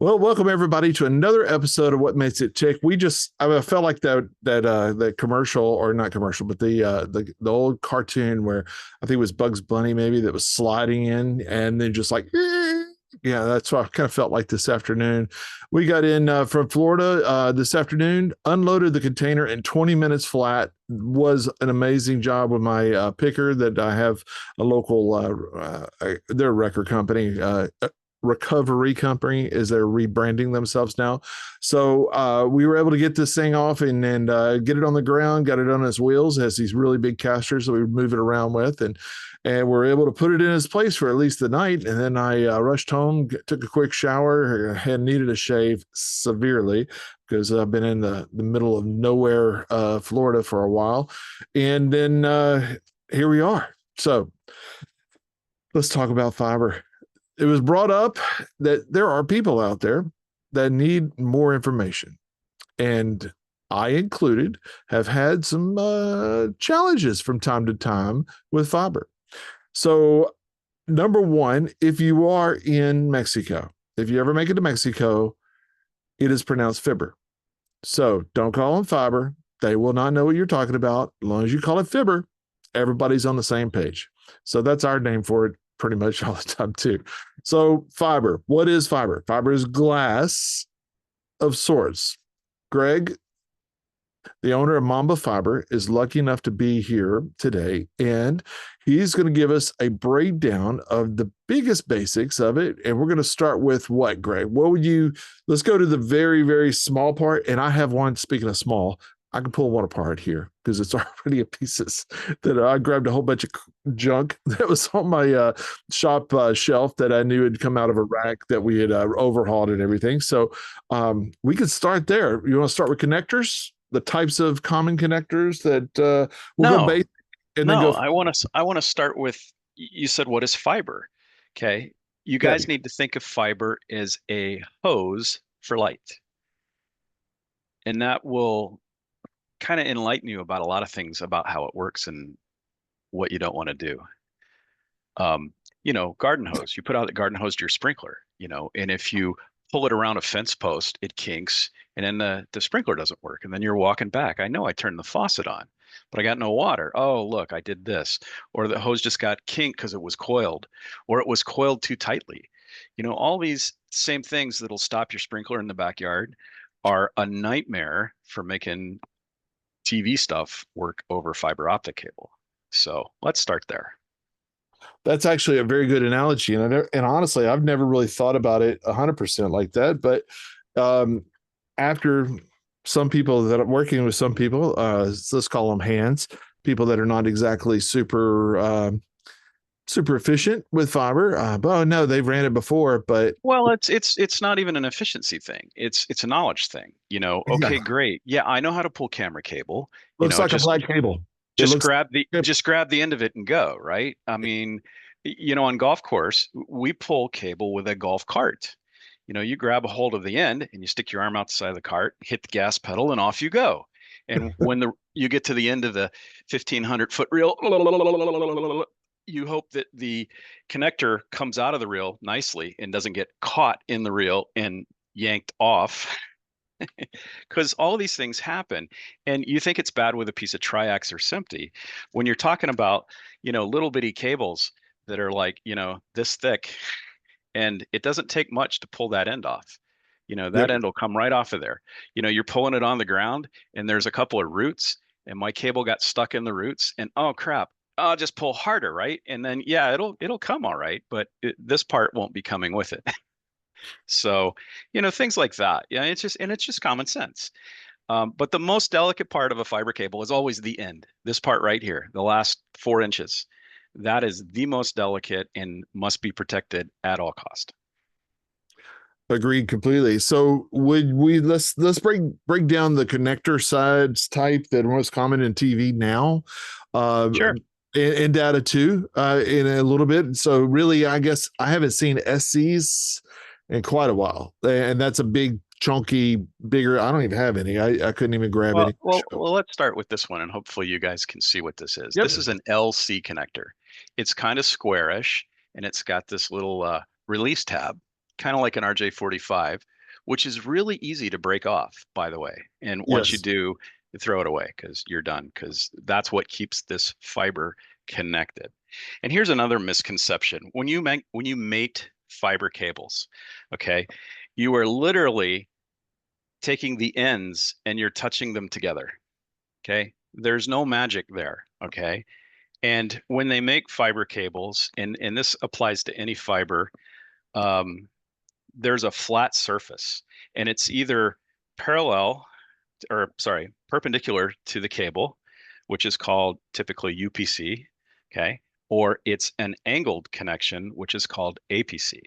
Well, welcome everybody to another episode of What Makes It Tick. I felt like that commercial, or not commercial, but the old cartoon where I think it was Bugs Bunny maybe, that was sliding in and then just like yeah, that's what I kind of felt like this afternoon. We got in from Florida this afternoon, unloaded the container in 20 minutes flat. Was an amazing job with my picker that I have, a local their record company, recovery company, is they're rebranding themselves now. So we were able to get this thing off and get it on the ground, got it on its wheels. It has these really big casters that we move it around with, and we're able to put it in its place for at least the night. And then I rushed home, took a quick shower, had needed a shave severely because I've been in the middle of nowhere, Florida, for a while. And then here we are. So let's talk about fiber. It was brought up that there are people out there that need more information. And I included have had some challenges from time to time with fiber. So, number one, if you are in Mexico, if you ever make it to Mexico, it is pronounced fibber. So don't call them fiber. They will not know what you're talking about. As long as you call it fibber, everybody's on the same page. So that's our name for it pretty much all the time too. So fiber, what is fiber? Fiber is glass of sorts. Greg, the owner of Mamba Fiber, is lucky enough to be here today, and he's going to give us a breakdown of the biggest basics of it. And we're going to start with what, Greg? What would you? Let's go to the very, very small part. And I have one. Speaking of small, I can pull one apart here because it's already in pieces. That I grabbed a whole bunch of junk that was on my shop shelf that I knew had come out of a rack that we had overhauled and everything. So we could start there. You want to start with connectors? The types of common connectors that we'll go No, basic and then no, go. I want to start with you said what is fiber? Okay. You guys Okay. need to think of fiber as a hose for light. And that will kind of enlighten you about a lot of things about how it works and what you don't want to do. Um, garden hose. You put out the garden hose to your sprinkler, and if you pull it around a fence post, it kinks, and then the sprinkler doesn't work. And then you're walking back. I know I turned the faucet on, but I got no water. Oh, look, I did this. Or the hose just got kinked because it was coiled, or it was coiled too tightly. All these same things that'll stop your sprinkler in the backyard are a nightmare for making TV stuff work over fiber optic cable. So let's start there. That's actually a very good analogy, and honestly, I've never really thought about it 100% like that. But um, after some people that are working with some people, let's call them hands, people that are not exactly super efficient with fiber. But oh no, they've ran it before, but Well, it's not even an efficiency thing. It's a knowledge thing. Okay, exactly, great. Yeah, I know how to pull camera cable. looks like a Just black cable. It just looks grab the like just grab the end of it and go, right? I mean, on golf course, we pull cable with a golf cart. You grab a hold of the end and you stick your arm out the side of the cart, hit the gas pedal, and off you go. And when you get to the end of the 1,500-foot reel, you hope that the connector comes out of the reel nicely and doesn't get caught in the reel and yanked off. Because all these things happen, and you think it's bad with a piece of triax or SMPTE. When you're talking about, little bitty cables that are like, this thick, and it doesn't take much to pull that end off. That yep. end will come right off of there. You're pulling it on the ground, and there's a couple of roots, and my cable got stuck in the roots, and oh crap. I'll just pull harder, right? And then yeah, it'll come all right, but this part won't be coming with it. So, things like that. Yeah, it's just common sense. But the most delicate part of a fiber cable is always the end. This part right here, the last 4 inches. That is the most delicate and must be protected at all cost. Agreed completely. So would we let's break down the connector sides type that are most common in TV now, uh, Sure. and data too, in a little bit. So really, I guess I haven't seen SCs in quite a while, and that's a big chunky, bigger. I don't even have any. I couldn't even grab Well, any. well, well, let's start with this one, and hopefully you guys can see what this is. Yep. This is an LC connector. It's kind of squarish, and it's got this little release tab. kind of like an RJ45, which is really easy to break off, by the way. And once you Yes. do, you throw it away because you're done, because that's what keeps this fiber connected. And here's another misconception. When you mate fiber cables, okay, you are literally taking the ends and you're touching them together. Okay. There's no magic there. Okay. And when they make fiber cables, and this applies to any fiber, um, there's a flat surface, and it's either parallel or sorry, perpendicular to the cable, which is called typically UPC, okay? Or it's an angled connection, which is called APC.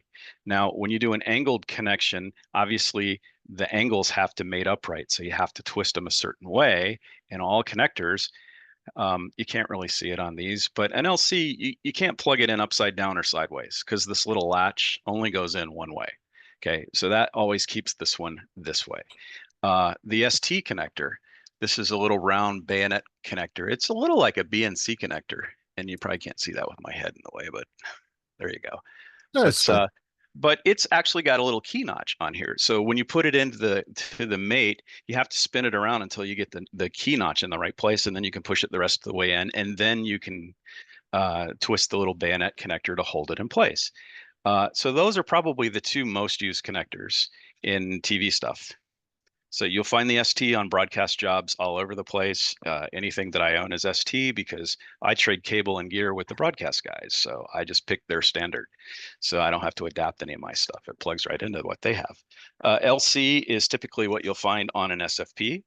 Now, when you do an angled connection, obviously the angles have to mate upright, so you have to twist them a certain way. And all connectors, you can't really see it on these, but an LC, you can't plug it in upside down or sideways because this little latch only goes in one way. Okay, so that always keeps this one this way. The ST connector, this is a little round bayonet connector. It's a little like a BNC connector, and you probably can't see that with my head in the way, but there you go. That's But fine. but it's actually got a little key notch on here. So when you put it into the mate, you have to spin it around until you get the key notch in the right place, and then you can push it the rest of the way in, and then you can twist the little bayonet connector to hold it in place. So those are probably the two most used connectors in TV stuff. So you'll find the ST on broadcast jobs all over the place. Anything that I own is ST because I trade cable and gear with the broadcast guys. So I just pick their standard. So I don't have to adapt any of my stuff. It plugs right into what they have. LC is typically what you'll find on an SFP.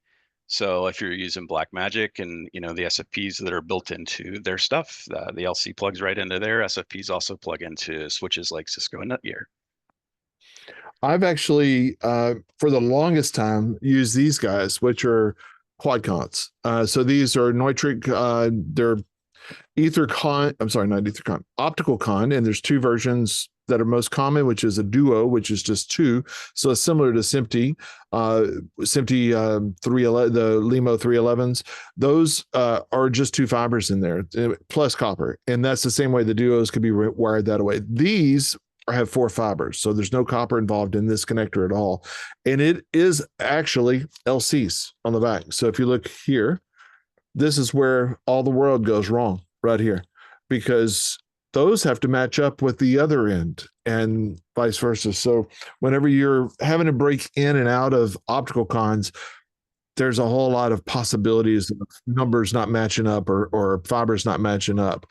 So if you're using Blackmagic and the SFPs that are built into their stuff, the LC plugs right into there. SFPs also plug into switches like Cisco and Netgear. I've actually, for the longest time, used these guys, which are Quadcons. So these are Neutrik. They're EtherCon. I'm sorry, not EtherCon. Optical Con, and there's two versions that are most common, which is a duo, which is just two. So it's similar to SMPTE, SMPTE 311, the Limo 311s. Those are just two fibers in there plus copper, and that's the same way the duos could be wired that way. These have four fibers, so there's no copper involved in this connector at all, and it is actually LCs on the back. So if you look here, this is where all the world goes wrong right here, because those have to match up with the other end and vice versa. So whenever you're having to break in and out of optical cons, there's a whole lot of possibilities of numbers not matching up or fibers not matching up,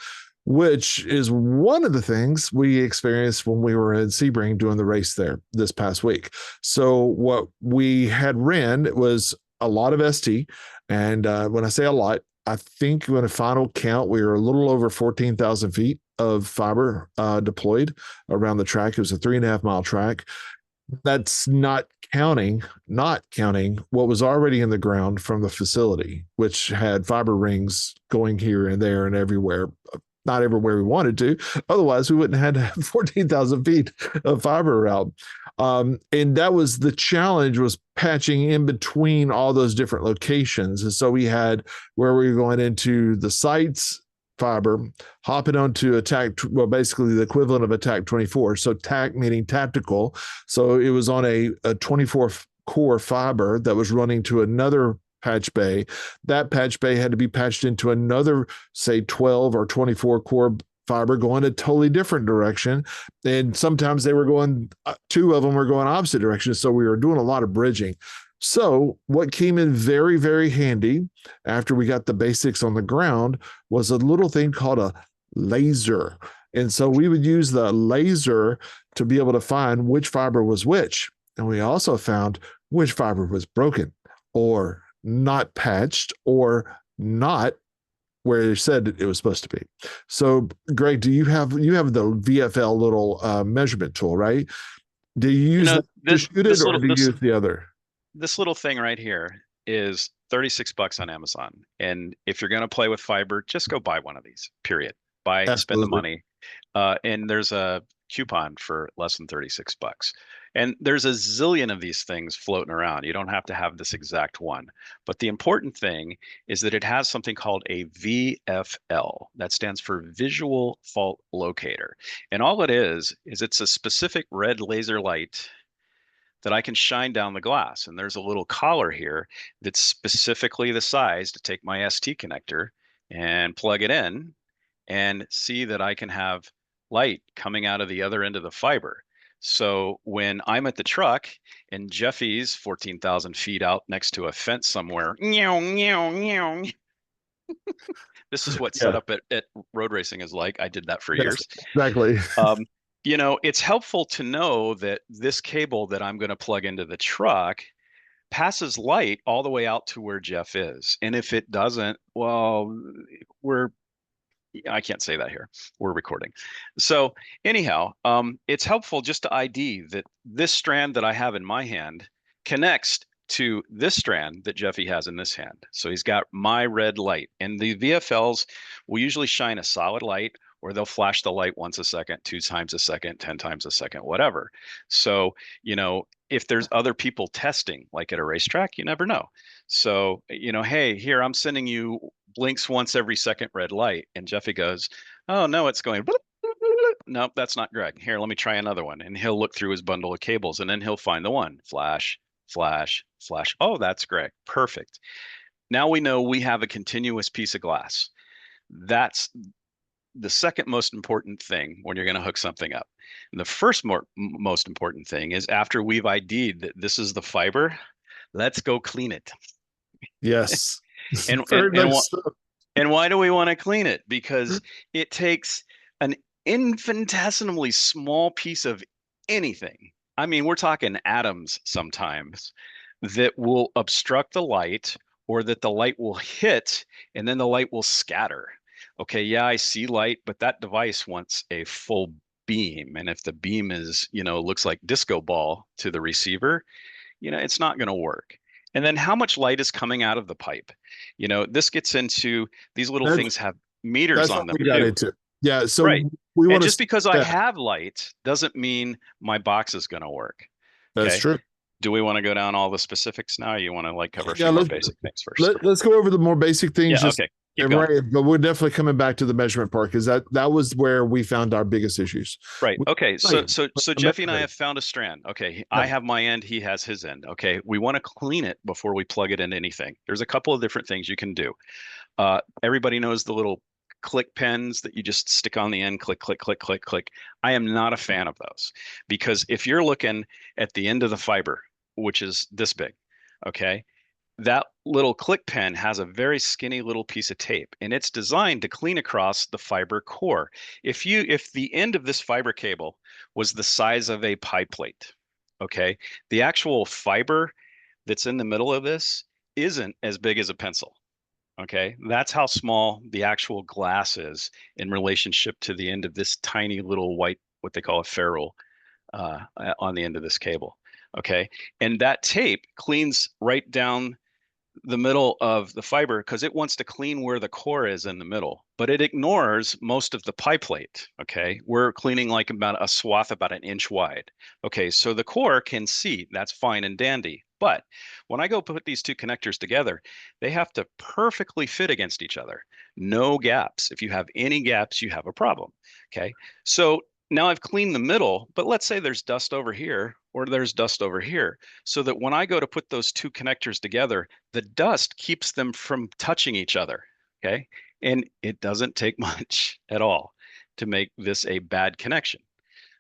which is one of the things we experienced when we were in Sebring doing the race there this past week. So what we had ran was a lot of ST. And when I say a lot, I think when a final count, we were a little over 14,000 feet of fiber deployed around the track. It was a 3.5 mile track. That's not counting what was already in the ground from the facility, which had fiber rings going here and there and everywhere. Not everywhere we wanted to. Otherwise, we wouldn't have had 14,000 feet of fiber around. And that was the challenge, was patching in between all those different locations. And so we had where we were going into the sites fiber, hopping onto well, basically the equivalent of a TAC 24. So TAC meaning tactical. So it was on a 24 core fiber that was running to another patch bay. That patch bay had to be patched into another, say, 12 or 24 core fiber going a totally different direction. And sometimes they were going, two of them were going opposite directions. So we were doing a lot of bridging. So what came in very, very handy after we got the basics on the ground was a little thing called a laser. And so we would use the laser to be able to find which fiber was which. And we also found which fiber was broken or not patched or not where they said it was supposed to be. So, Greg, do you have the VFL little measurement tool, right? Do you use that to shoot it, or do you use the other? This little thing right here is $36 on Amazon. And if you're going to play with fiber, just go buy one of these, period. Spend the Absolutely. money. And there's a coupon for less than 36 bucks. And there's a zillion of these things floating around. You don't have to have this exact one. But the important thing is that it has something called a VFL. That stands for Visual Fault Locator. And all it is it's a specific red laser light that I can shine down the glass. And there's a little collar here that's specifically the size to take my ST connector and plug it in and see that I can have light coming out of the other end of the fiber. So when I'm at the truck and Jeffy's 14,000 feet out next to a fence somewhere, meow, meow, meow. This is what Yeah. setup at road racing is like. I did that for Yes, years. exactly. You know, it's helpful to know that this cable that I'm going to plug into the truck passes light all the way out to where Jeff is. And if it doesn't, well, I can't say that here. We're recording. So anyhow, it's helpful just to ID that this strand that I have in my hand connects to this strand that Jeffy has in this hand. So he's got my red light, and the VFLs will usually shine a solid light, or they'll flash the light once a second, 2 times a second, 10 times a second, whatever. So, you know, if there's other people testing, like at a racetrack, you never know. So, you know, hey, here, I'm sending you blinks once every second red light. And Jeffy goes, oh, no, it's going. Nope, that's not Greg. Here, let me try another one. And he'll look through his bundle of cables, and then he'll find the one. Flash, flash, flash. Oh, that's Greg. Perfect. Now we know we have a continuous piece of glass. That's the second most important thing when you're going to hook something up. And the first most important thing is after we've ID'd that this is the fiber, let's go clean it. Yes. And Very and much so. and why do we want to clean it? Because it takes an infinitesimally small piece of anything. I mean, we're talking atoms sometimes that will obstruct the light, or that the light will hit and then the light will scatter. Okay, yeah, I see light, but that device wants a full beam. And if the beam is, you know, looks like disco ball to the receiver, you know, it's not going to work. And then how much light is coming out of the pipe? You know, this gets into these little That's things have meters that's on what them we got too. into. Yeah. So Right. we And want just to. because I Yeah, have light doesn't mean my box is going to work. that's Okay. true. Do we want to go down all the specifics now? Or you want to like cover a Yeah. few more basic things first? Let's go over the more basic things. Yeah. Just Okay. Keep and going. right, but we're definitely coming back to the measurement part because that was where we found our biggest issues. Right. Okay. So Right. so Jeffy and I have found a strand. Okay. I Yeah. have my end, he has his end. Okay. We want to clean it before we plug it into anything. There's a couple of different things you can do. Everybody knows the little click pens that you just stick on the end, click, click, click, click, click. I am not a fan of those, because if you're looking at the end of the fiber, which is this big, okay, that little click pen has a very skinny little piece of tape, and it's designed to clean across the fiber core. If the end of this fiber cable was the size of a pie plate, okay, the actual fiber that's in the middle of this isn't as big as a pencil. Okay, that's how small the actual glass is in relationship to the end of this tiny little white, what they call a ferrule, on the end of this cable. Okay, and that tape cleans right down the middle of the fiber because it wants to clean where the core is in the middle, but it ignores most of the pie plate. Okay, we're cleaning like about a swath about an inch wide. Okay, so the core can see, that's fine and dandy. But when I go put these two connectors together, they have to perfectly fit against each other. No gaps. If you have any gaps, you have a problem. Okay, so now I've cleaned the middle, but let's say there's dust over here or there's dust over here, so that when I go to put those two connectors together, the dust keeps them from touching each other. Okay. And it doesn't take much at all to make this a bad connection.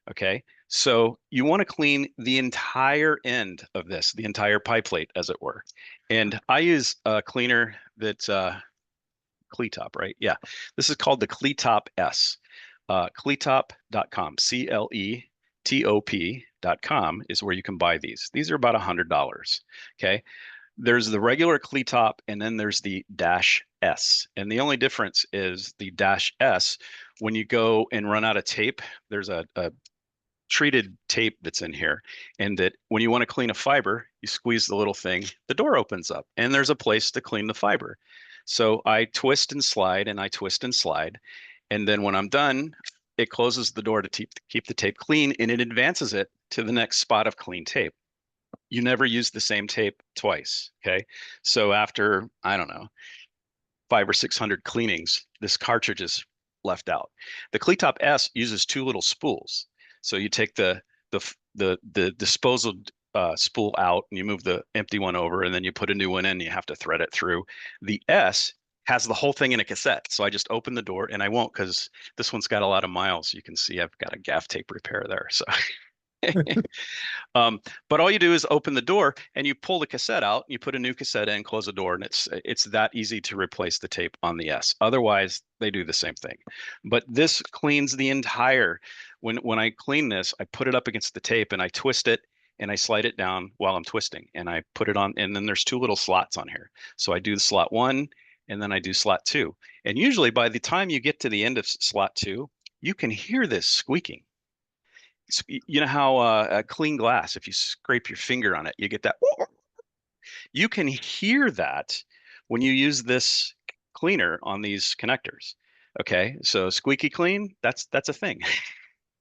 Okay. So you want to clean the entire end of this, the entire pie plate, as it were. And I use a cleaner that's Cleatop, right? Yeah. This is called the Cleatop S. Cleatop.com, CLETOP.com is where you can buy these. These are about $100. Okay. There's the regular Cleatop, and then there's the Dash S. And the only difference is the Dash S, when you go and run out of tape, there's a treated tape that's in here. And that when you want to clean a fiber, you squeeze the little thing, the door opens up, and there's a place to clean the fiber. So I twist and slide and I twist and slide. And then when I'm done, it closes the door to keep the tape clean, and it advances it to the next spot of clean tape. You never use the same tape twice. Okay. So after, I don't know, 500 or 600 cleanings, this cartridge is left out. The Cleatop S uses two little spools. So you take the disposal spool out and you move the empty one over, and then you put a new one in and you have to thread it through. The S has the whole thing in a cassette. So I just open the door, and I won't, because this one's got a lot of miles. You can see I've got a gaff tape repair there. So but all you do is open the door and you pull the cassette out, you put a new cassette in, close the door, and it's that easy to replace the tape on the S. Otherwise, they do the same thing. But this cleans the entire. When I clean this, I put it up against the tape and I twist it and I slide it down while I'm twisting, and I put it on, and then there's two little slots on here. So I do the slot 1 and then I do slot 2. And usually by the time you get to the end of slot 2, you can hear this squeaking. You know how a clean glass, if you scrape your finger on it, you get that. You can hear that when you use this cleaner on these connectors. Okay, so squeaky clean, that's a thing.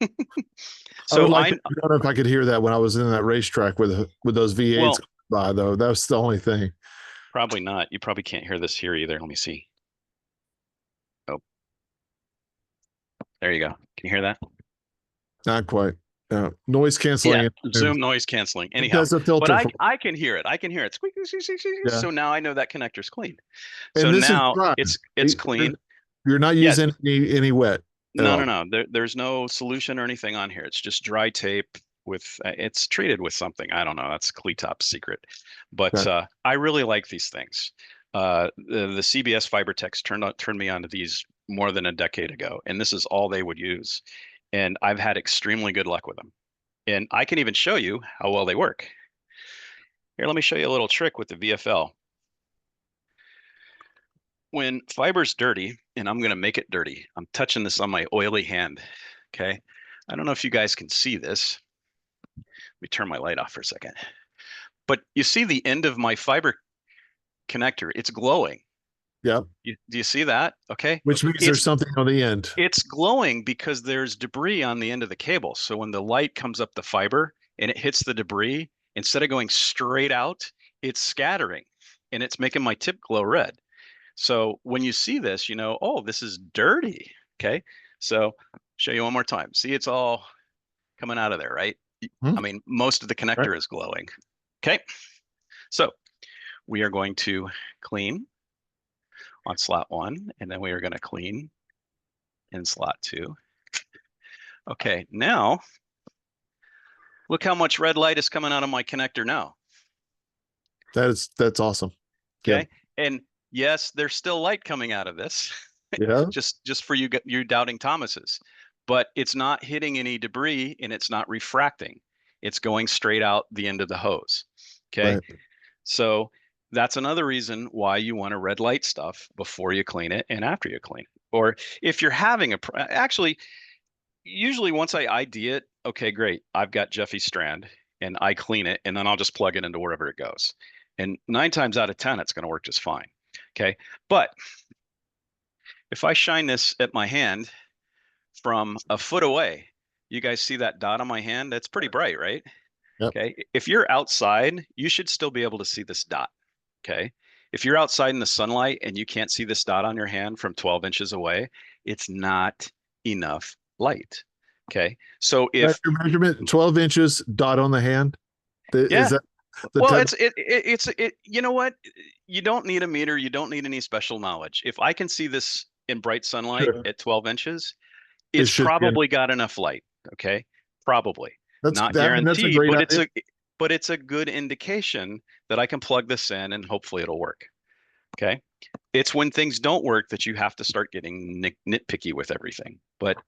I would So like to know if I could hear that when I was in that racetrack with those V8s well, by, though. That's the only thing. probably not. You probably can't hear this here either. Let me see. Oh, there you go. Can you hear that? Not quite. Noise canceling. Yeah, Zoom noise canceling. Anyhow, Does a filter but I can hear it. I can hear it. Squeak, squeak, squeak, squeak. Yeah. So now I know that connector's clean. And So this now is dry. it's clean. You're not Yes. using any wet. No. There's no solution or anything on here. It's just dry tape with it's treated with something. I don't know. That's Cleatop's secret. But Okay. I really like these things. The CBS Fibertex turned me onto these more than a decade ago, and this is all they would use. And I've had extremely good luck with them. And I can even show you how well they work. Here, let me show you a little trick with the VFL. When fiber's dirty, and I'm going to make it dirty, I'm touching this on my oily hand. Okay. I don't know if you guys can see this. Let me turn my light off for a second. But you see the end of my fiber connector, it's glowing. Yep. Do you see that? Okay. Which means there's something on the end. It's glowing because there's debris on the end of the cable. So when the light comes up the fiber and it hits the debris, instead of going straight out, it's scattering and it's making my tip glow red. So when you see this, you know, oh, this is dirty. Okay. So show you one more time. See, it's all coming out of there, right? I mean, most of the connector is glowing. Okay. So we are going to clean on slot 1, and then we are going to clean in slot 2. Okay, now look how much red light is coming out of my connector now. That's awesome. Okay, and yes, there's still light coming out of this. Yeah. just for you doubting Thomases, but it's not hitting any debris and it's not refracting. It's going straight out the end of the hose. Okay, Right. So that's another reason why you want to red light stuff before you clean it and after you clean it. Or if you're having actually, usually once I ID it, okay, great. I've got Jeffy strand and I clean it, and then I'll just plug it into wherever it goes. And 9 times out of 10, it's going to work just fine. Okay. But if I shine this at my hand from a foot away, you guys see that dot on my hand? That's pretty bright, right? Yep. Okay. If you're outside, you should still be able to see this dot. Okay. If you're outside in the sunlight and you can't see this dot on your hand from 12 inches away, it's not enough light. Okay. So if that's your measurement, 12 inches dot on the hand. Yeah. Is that well, it's you know what? You don't need a meter. You don't need any special knowledge. If I can see this in bright sunlight Sure. at 12 inches, it's should be probably got enough light. Okay. Probably. Not that's a guaranteed, great but idea. it's a good indication that I can plug this in and hopefully it'll work. Okay. It's when things don't work that you have to start getting nitpicky with everything. But,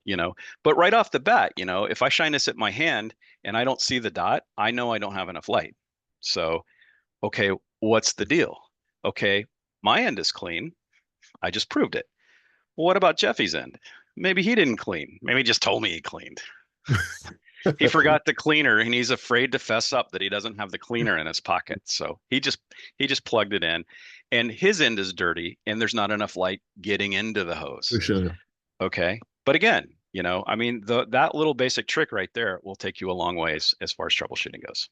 but right off the bat, if I shine this at my hand and I don't see the dot, I know I don't have enough light. So, okay, what's the deal? Okay, my end is clean. I just proved it. Well, what about Jeffy's end? Maybe he didn't clean. Maybe he just told me he cleaned. He forgot the cleaner and he's afraid to fess up that he doesn't have the cleaner in his pocket. So he just plugged it in, and his end is dirty and there's not enough light getting into the hose. We should. Okay. But again, I mean, that little basic trick right there will take you a long ways as far as troubleshooting goes.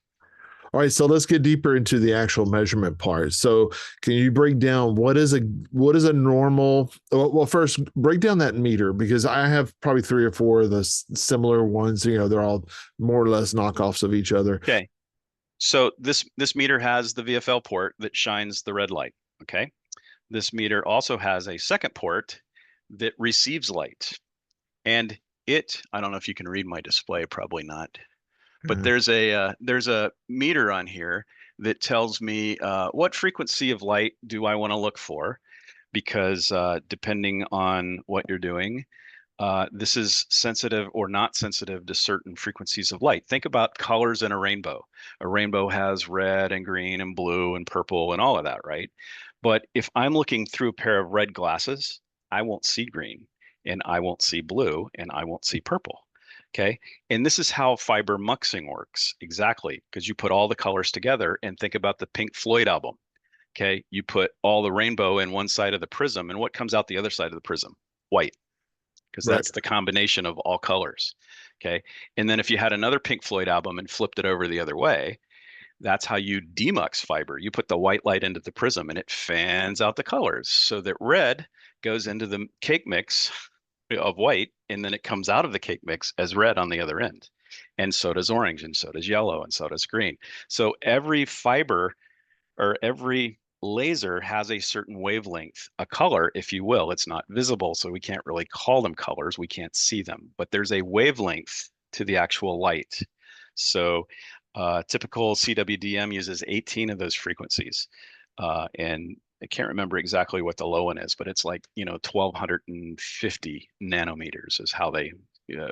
All right, so let's get deeper into the actual measurement part. So, can you break down what is a normal? Well, first break down that meter because I have probably three or four of the similar ones. They're all more or less knockoffs of each other. Okay. So this meter has the VFL port that shines the red light. Okay. This meter also has a second port that receives light. And I don't know if you can read my display, probably not, but Yeah. there's a meter on here that tells me what frequency of light do I want to look for, because depending on what you're doing, this is sensitive or not sensitive to certain frequencies of light. Think about colors in a rainbow. A rainbow has red and green and blue and purple and all of that, right? But if I'm looking through a pair of red glasses, I won't see green and I won't see blue and I won't see purple. Okay. And this is how fiber muxing works exactly, because you put all the colors together and think about the Pink Floyd album. Okay. You put all the rainbow in one side of the prism, and what comes out the other side of the prism? White, because Right. that's the combination of all colors. Okay. And then if you had another Pink Floyd album and flipped it over the other way, that's how you demux fiber. You put the white light into the prism and it fans out the colors so that red goes into the cake mix of white, and then it comes out of the cake mix as red on the other end. And so does orange, and so does yellow, and so does green. So every fiber or every laser has a certain wavelength, a color, if you will. It's not visible, so we can't really call them colors. We can't see them, but there's a wavelength to the actual light. So typical CWDM uses 18 of those frequencies. And I can't remember exactly what the low one is, but it's like, 1250 nanometers is how they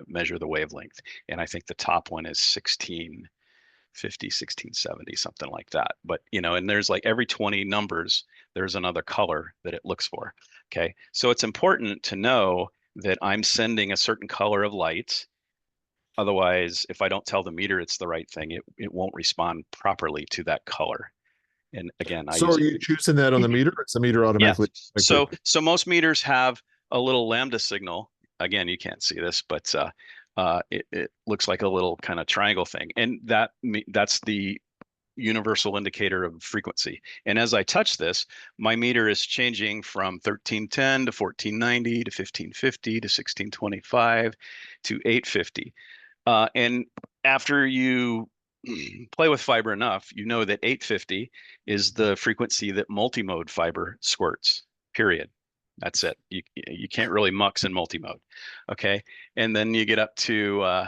measure the wavelength. And I think the top one is 1650, 1670, something like that. But, and there's like every 20 numbers, there's another color that it looks for. Okay. So it's important to know that I'm sending a certain color of light. Otherwise, if I don't tell the meter it's the right thing, it won't respond properly to that color. And again, I So, use are it. you choosing that on the meter? Or is the meter Yeah. automatically picked it? So most meters have a little lambda signal. Again, you can't see this, but it looks like a little kind of triangle thing, and that's the universal indicator of frequency. And as I touch this, my meter is changing from 1310 to 1490 to 1550 to 1625 to 850. And after you play with fiber enough, you know that 850 is the frequency that multimode fiber squirts, period. That's it. You can't really mux in multimode. Okay. And then you get up to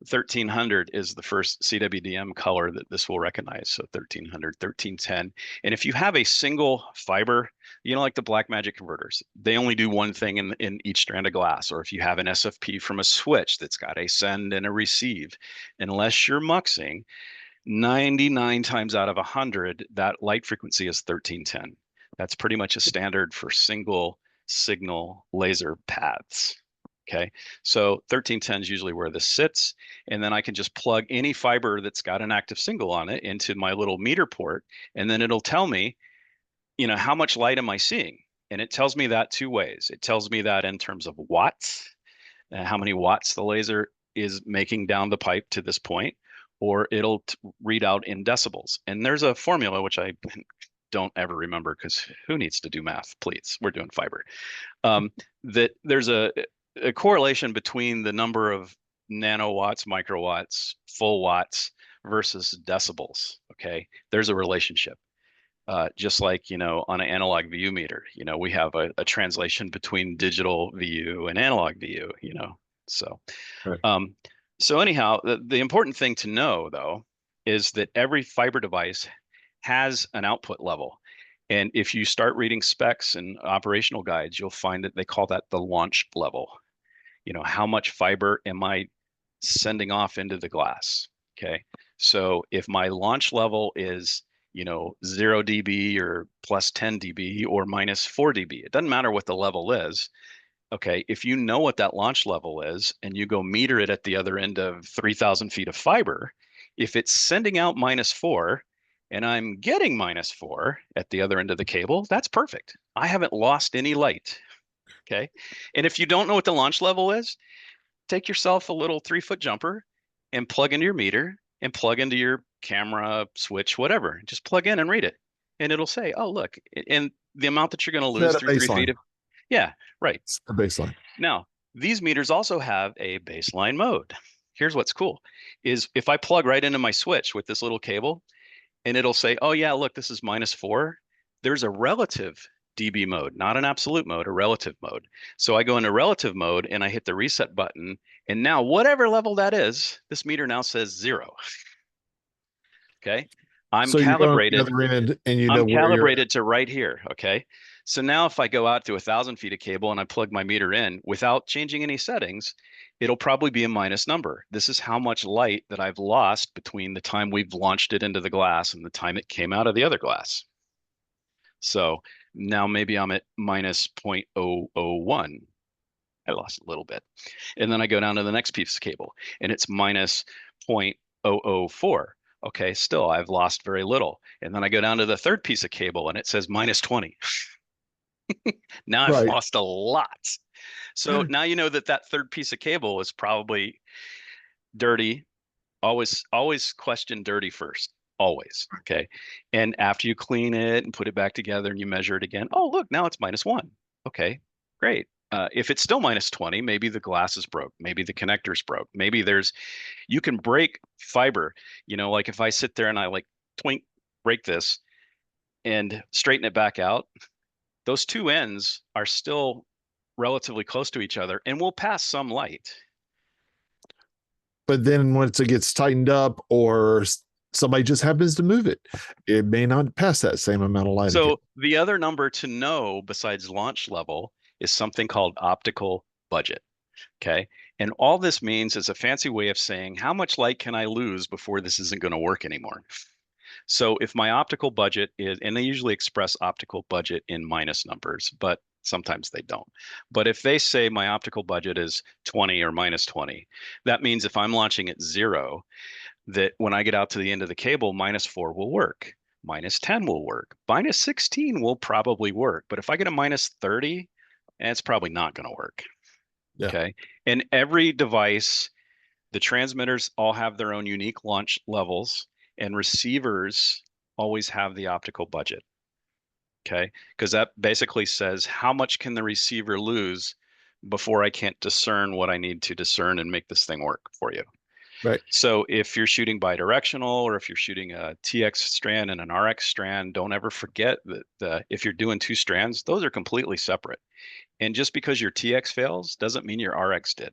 1300 is the first CWDM color that this will recognize. So 1300, 1310. And if you have a single fiber, like the Blackmagic converters, they only do one thing in each strand of glass. Or if you have an SFP from a switch that's got a send and a receive, unless you're muxing, 99 times out of 100, that light frequency is 1310. That's pretty much a standard for single signal laser paths. Okay, so 1310 is usually where this sits. And then I can just plug any fiber that's got an active single on it into my little meter port. And then it'll tell me, how much light am I seeing? And it tells me that two ways. It tells me that in terms of watts, how many watts the laser is making down the pipe to this point, or it'll read out in decibels. And there's a formula, which I don't ever remember because who needs to do math, please? We're doing fiber. That there's a correlation between the number of nanowatts, microwatts, full watts versus decibels. Okay. There's a relationship. Just like, on an analog VU meter, we have a translation between digital VU and analog VU, so. Right. So anyhow, the important thing to know though, is that every fiber device has an output level. And if you start reading specs and operational guides, you'll find that they call that the launch level. How much fiber am I sending off into the glass? Okay. So if my launch level is, 0 dB or plus 10 dB or minus 4 dB, it doesn't matter what the level is. Okay. If you know what that launch level is and you go meter it at the other end of 3,000 feet of fiber, if it's sending out -4 and I'm getting -4 at the other end of the cable, that's perfect. I haven't lost any light. Okay. And if you don't know what the launch level is, take yourself a little 3-foot jumper and plug into your meter and plug into your camera switch, whatever. Just plug in and read it. And it'll say, oh, look, and the amount that you're going to lose Set a through 3 feet baseline. of, yeah, right. It's a baseline. Now, these meters also have a baseline mode. Here's what's cool is if I plug right into my switch with this little cable and it'll say, oh yeah, look, this is -4. There's a relative dB mode, not an absolute mode, a relative mode. So I go into relative mode and I hit the reset button. And now whatever level that is, this meter now says 0. Okay. I'm So you're on the calibrated. other end and you know I'm where you're at. calibrated to right here. Okay. So now if I go out to 1,000 feet of cable and I plug my meter in without changing any settings, it'll probably be a minus number. This is how much light that I've lost between the time we've launched it into the glass and the time it came out of the other glass. So now maybe I'm at minus 0.001. I lost a little bit. And then I go down to the next piece of cable and it's minus 0.004. Okay, still I've lost very little. And then I go down to the third piece of cable and it says minus 20. Now I've Right. lost a lot. So now you know that that third piece of cable is probably dirty. Always question dirty first. Always. Okay. And after you clean it and put it back together and you measure it again, oh, look, now it's -1. Okay, great. If it's still minus 20, maybe the glass is broke. Maybe the connector's broke. Maybe you can break fiber. Like if I sit there and I like break this and straighten it back out, those two ends are still relatively close to each other and will pass some light. But then once it gets tightened up or somebody just happens to move it, it may not pass that same amount of light. So the other number to know besides launch level is something called optical budget. Okay. And all this means is a fancy way of saying how much light can I lose before this isn't going to work anymore. So if my optical budget is, and they usually express optical budget in minus numbers, but sometimes they don't. But if they say my optical budget is 20 or -20, that means if I'm launching at 0, that when I get out to the end of the cable, -4 will work. -10 will work. -16 will probably work. But if I get a -30, it's probably not going to work. Yeah. Okay. And every device, the transmitters all have their own unique launch levels, and receivers always have the optical budget. Okay. Because that basically says how much can the receiver lose before I can't discern what I need to discern and make this thing work for you. Right. So if you're shooting bidirectional or if you're shooting a TX strand and an RX strand, don't ever forget that if you're doing 2 strands, those are completely separate. And just because your TX fails doesn't mean your RX did.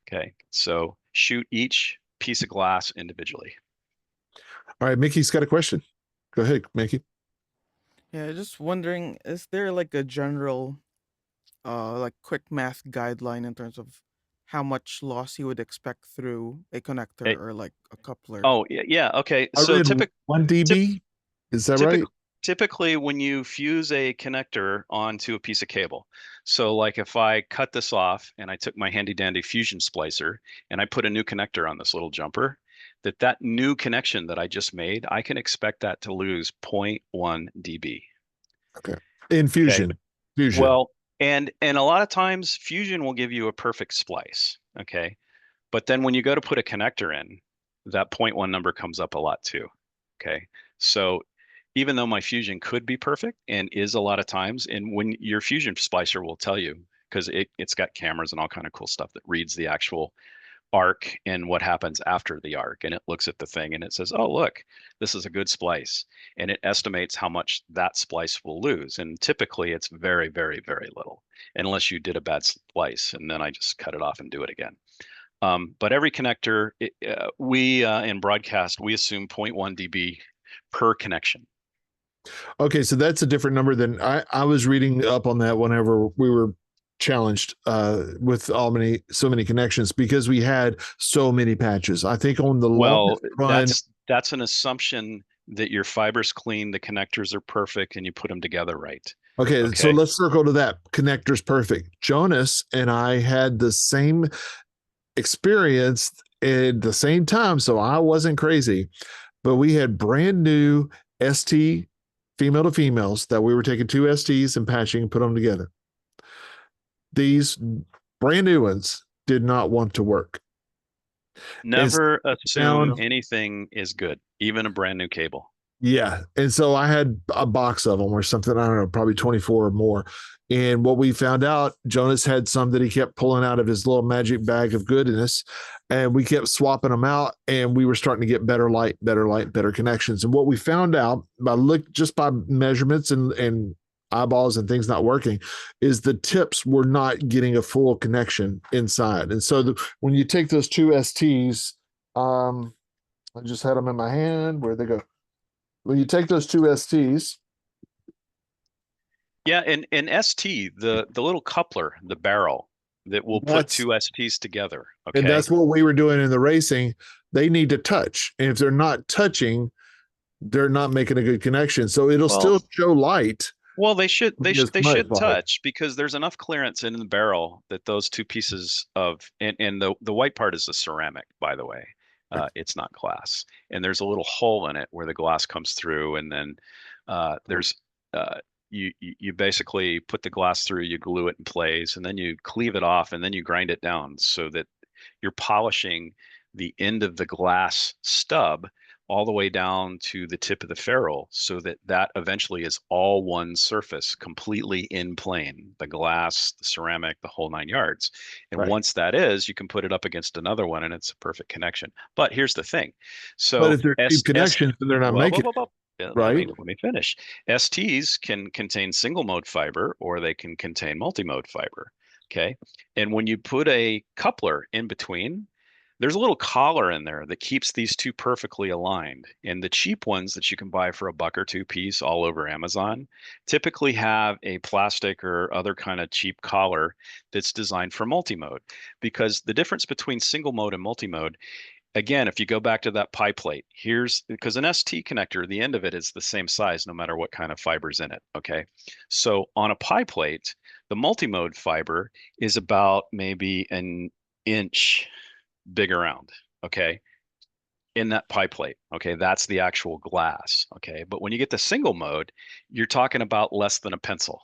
Okay. So shoot each piece of glass individually. All right, Mickey's got a question. Go ahead, Mickey. Yeah, just wondering, is there like a general, like quick math guideline in terms of how much loss you would expect through a connector or like a coupler? Oh, yeah. Okay. I So read 1 dB. Is that right? Typically, when you fuse a connector onto a piece of cable, so like if I cut this off and I took my handy dandy fusion splicer and I put a new connector on this little jumper, that new connection that I just made, I can expect that to lose 0.1 dB. Okay. In fusion. Okay. Fusion. Well, and a lot of times fusion will give you a perfect splice. Okay. But then when you go to put a connector in, that 0.1 number comes up a lot too. Okay. So even though my fusion could be perfect and is a lot of times, and when your fusion splicer will tell you, because it's got cameras and all kind of cool stuff that reads the actual arc and what happens after the arc, and it looks at the thing and it says, oh, look, this is a good splice, and it estimates how much that splice will lose. And typically it's very, very, very little, unless you did a bad splice and then I just cut it off and do it again. But every connector, we in broadcast, we assume 0.1 dB per connection. Okay, so that's a different number than I was reading up on that whenever we were challenged with so many connections because we had so many patches. I think on the run, that's an assumption that your fiber's clean, the connectors are perfect, and you put them together right. Okay, so let's circle to that. Connector's perfect. Jonas and I had the same experience at the same time, so I wasn't crazy, but we had brand new ST female to females that we were taking 2 STs and patching and put them together. These brand new ones did not want to work. And Never assume found anything is good, even a brand new cable. Yeah. And so I had a box of them or something. I don't know, probably 24 or more. And what we found out, Jonas had some that he kept pulling out of his little magic bag of goodness. And we kept swapping them out. And we were starting to get better light, better connections. And what we found out just by measurements and eyeballs and things not working is the tips were not getting a full connection inside. And so when you take those two STs, I just had them in my hand. Where'd they go? When you take those two STs, Yeah, and ST, the little coupler, the barrel that will put two STs together. Okay. And that's what we were doing in the racing. They need to touch. And if they're not touching, they're not making a good connection. So it'll still show light. Well, they should touch because there's enough clearance in the barrel that those two pieces of and the white part is the ceramic, by the way. It's not glass. And there's a little hole in it where the glass comes through, and then there's you basically put the glass through, you glue it in place, and then you cleave it off, and then you grind it down so that you're polishing the end of the glass stub all the way down to the tip of the ferrule, so that that eventually is all one surface, completely in plane, the glass, the ceramic, the whole 9 yards. And once that is, you can put it up against another one and it's a perfect connection. But here's the thing. So but if they're cheap connections, then they're not making right. Let me finish. STs can contain single mode fiber, or they can contain multi-mode fiber. Okay. And when you put a coupler in between, there's a little collar in there that keeps these two perfectly aligned. And the cheap ones that you can buy for $1 or $2 piece all over Amazon typically have a plastic or other kind of cheap collar that's designed for multi-mode. Because the difference between single mode and multi-mode, again, if you go back to that pie plate, because an ST connector, the end of it is the same size no matter what kind of fiber's in it. Okay. So on a pie plate, the multi-mode fiber is about maybe an inch big around, okay, in that pie plate. Okay, that's the actual glass. Okay, but when you get to single mode, you're talking about less than a pencil.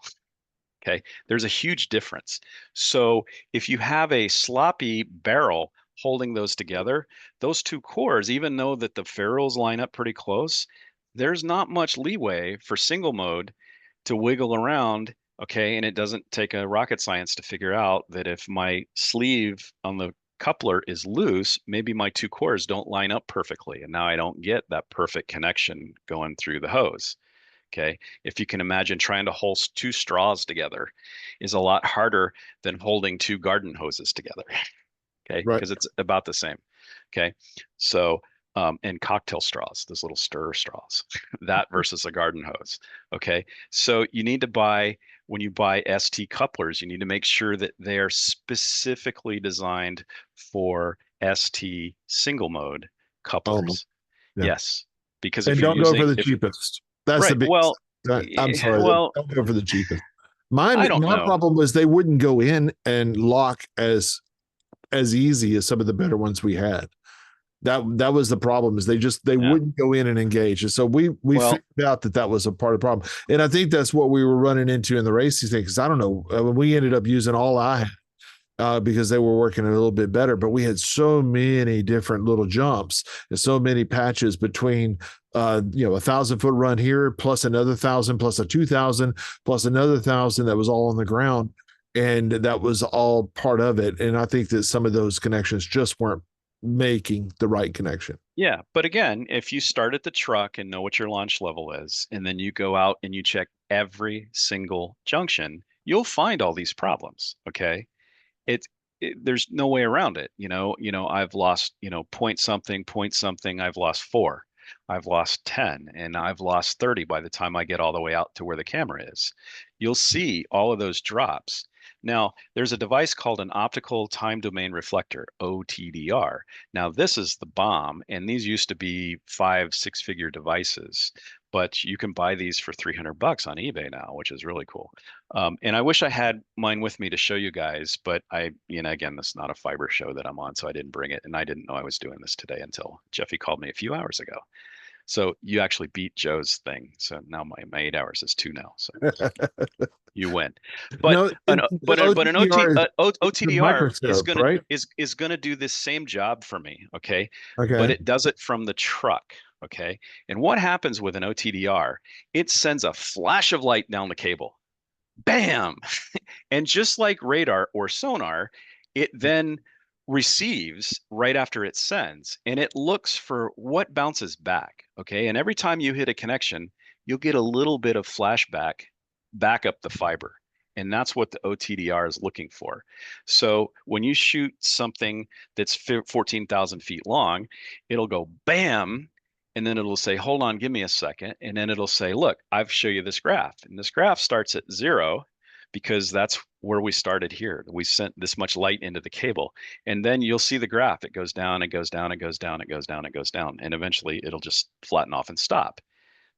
Okay, there's a huge difference. So if you have a sloppy barrel holding those together, those two cores, even though that the ferrules line up pretty close, there's not much leeway for single mode to wiggle around. Okay, and it doesn't take a rocket science to figure out that if my sleeve on the coupler is loose, maybe my two cores don't line up perfectly, and now I don't get that perfect connection going through the hose. Okay. If you can imagine, trying to hold two straws together is a lot harder than holding two garden hoses together. Okay. Because it's about the same. Okay. So, and cocktail straws, those little stir straws, that versus a garden hose. Okay. So you need to when you buy ST couplers, you need to make sure that they are specifically designed for ST single mode couplers. Yes. Because if don't go for the cheapest. That's the big. I'm sorry. Don't go for the cheapest. My problem was they wouldn't go in and lock as easy as some of the better ones we had. That was the problem, is they wouldn't go in and engage. And so we figured out that was a part of the problem. And I think that's what we were running into in the racing thing, because I don't know, we ended up using all I had because they were working a little bit better, but we had so many different little jumps and so many patches between 1,000-foot run here plus another 1,000 plus a 2,000 plus another 1,000 that was all on the ground. And that was all part of it. And I think that some of those connections just weren't making the right connection. Yeah. But again, if you start at the truck and know what your launch level is, and then you go out and you check every single junction, you'll find all these problems. Okay. There's no way around it. I've lost, point something, I've lost 4, I've lost 10, and I've lost 30 by the time I get all the way out to where the camera is. You'll see all of those drops. Now, there's a device called an optical time domain reflector, OTDR. Now, this is the bomb, and these used to be 5-6 figure devices, but you can buy these for $300 on eBay now, which is really cool. And I wish I had mine with me to show you guys, but again, this is not a fiber show that I'm on, so I didn't bring it, and I didn't know I was doing this today until Jeffy called me a few hours ago. So you actually beat Joe's thing. So now my 8 hours is 2 now. So you win. But No, an OTDR is the OTDR microscope, right? is gonna do this same job for me, okay? But Okay. it does it from the truck, okay? And what happens with an OTDR? It sends a flash of light down the cable. Bam! And just like radar or sonar, it then receives right after it sends, and it looks for what bounces back, okay? And every time you hit a connection, you'll get a little bit of flashback back up the fiber. And that's what the OTDR is looking for. So when you shoot something that's 14,000 feet long, it'll go bam, and then it'll say, hold on, give me a second. And then it'll say, look, I've show you this graph. And this graph starts at 0 because that's where we started here. We sent this much light into the cable. And then you'll see the graph. It goes down, it goes down, it goes down, it goes down, it goes down. And eventually it'll just flatten off and stop.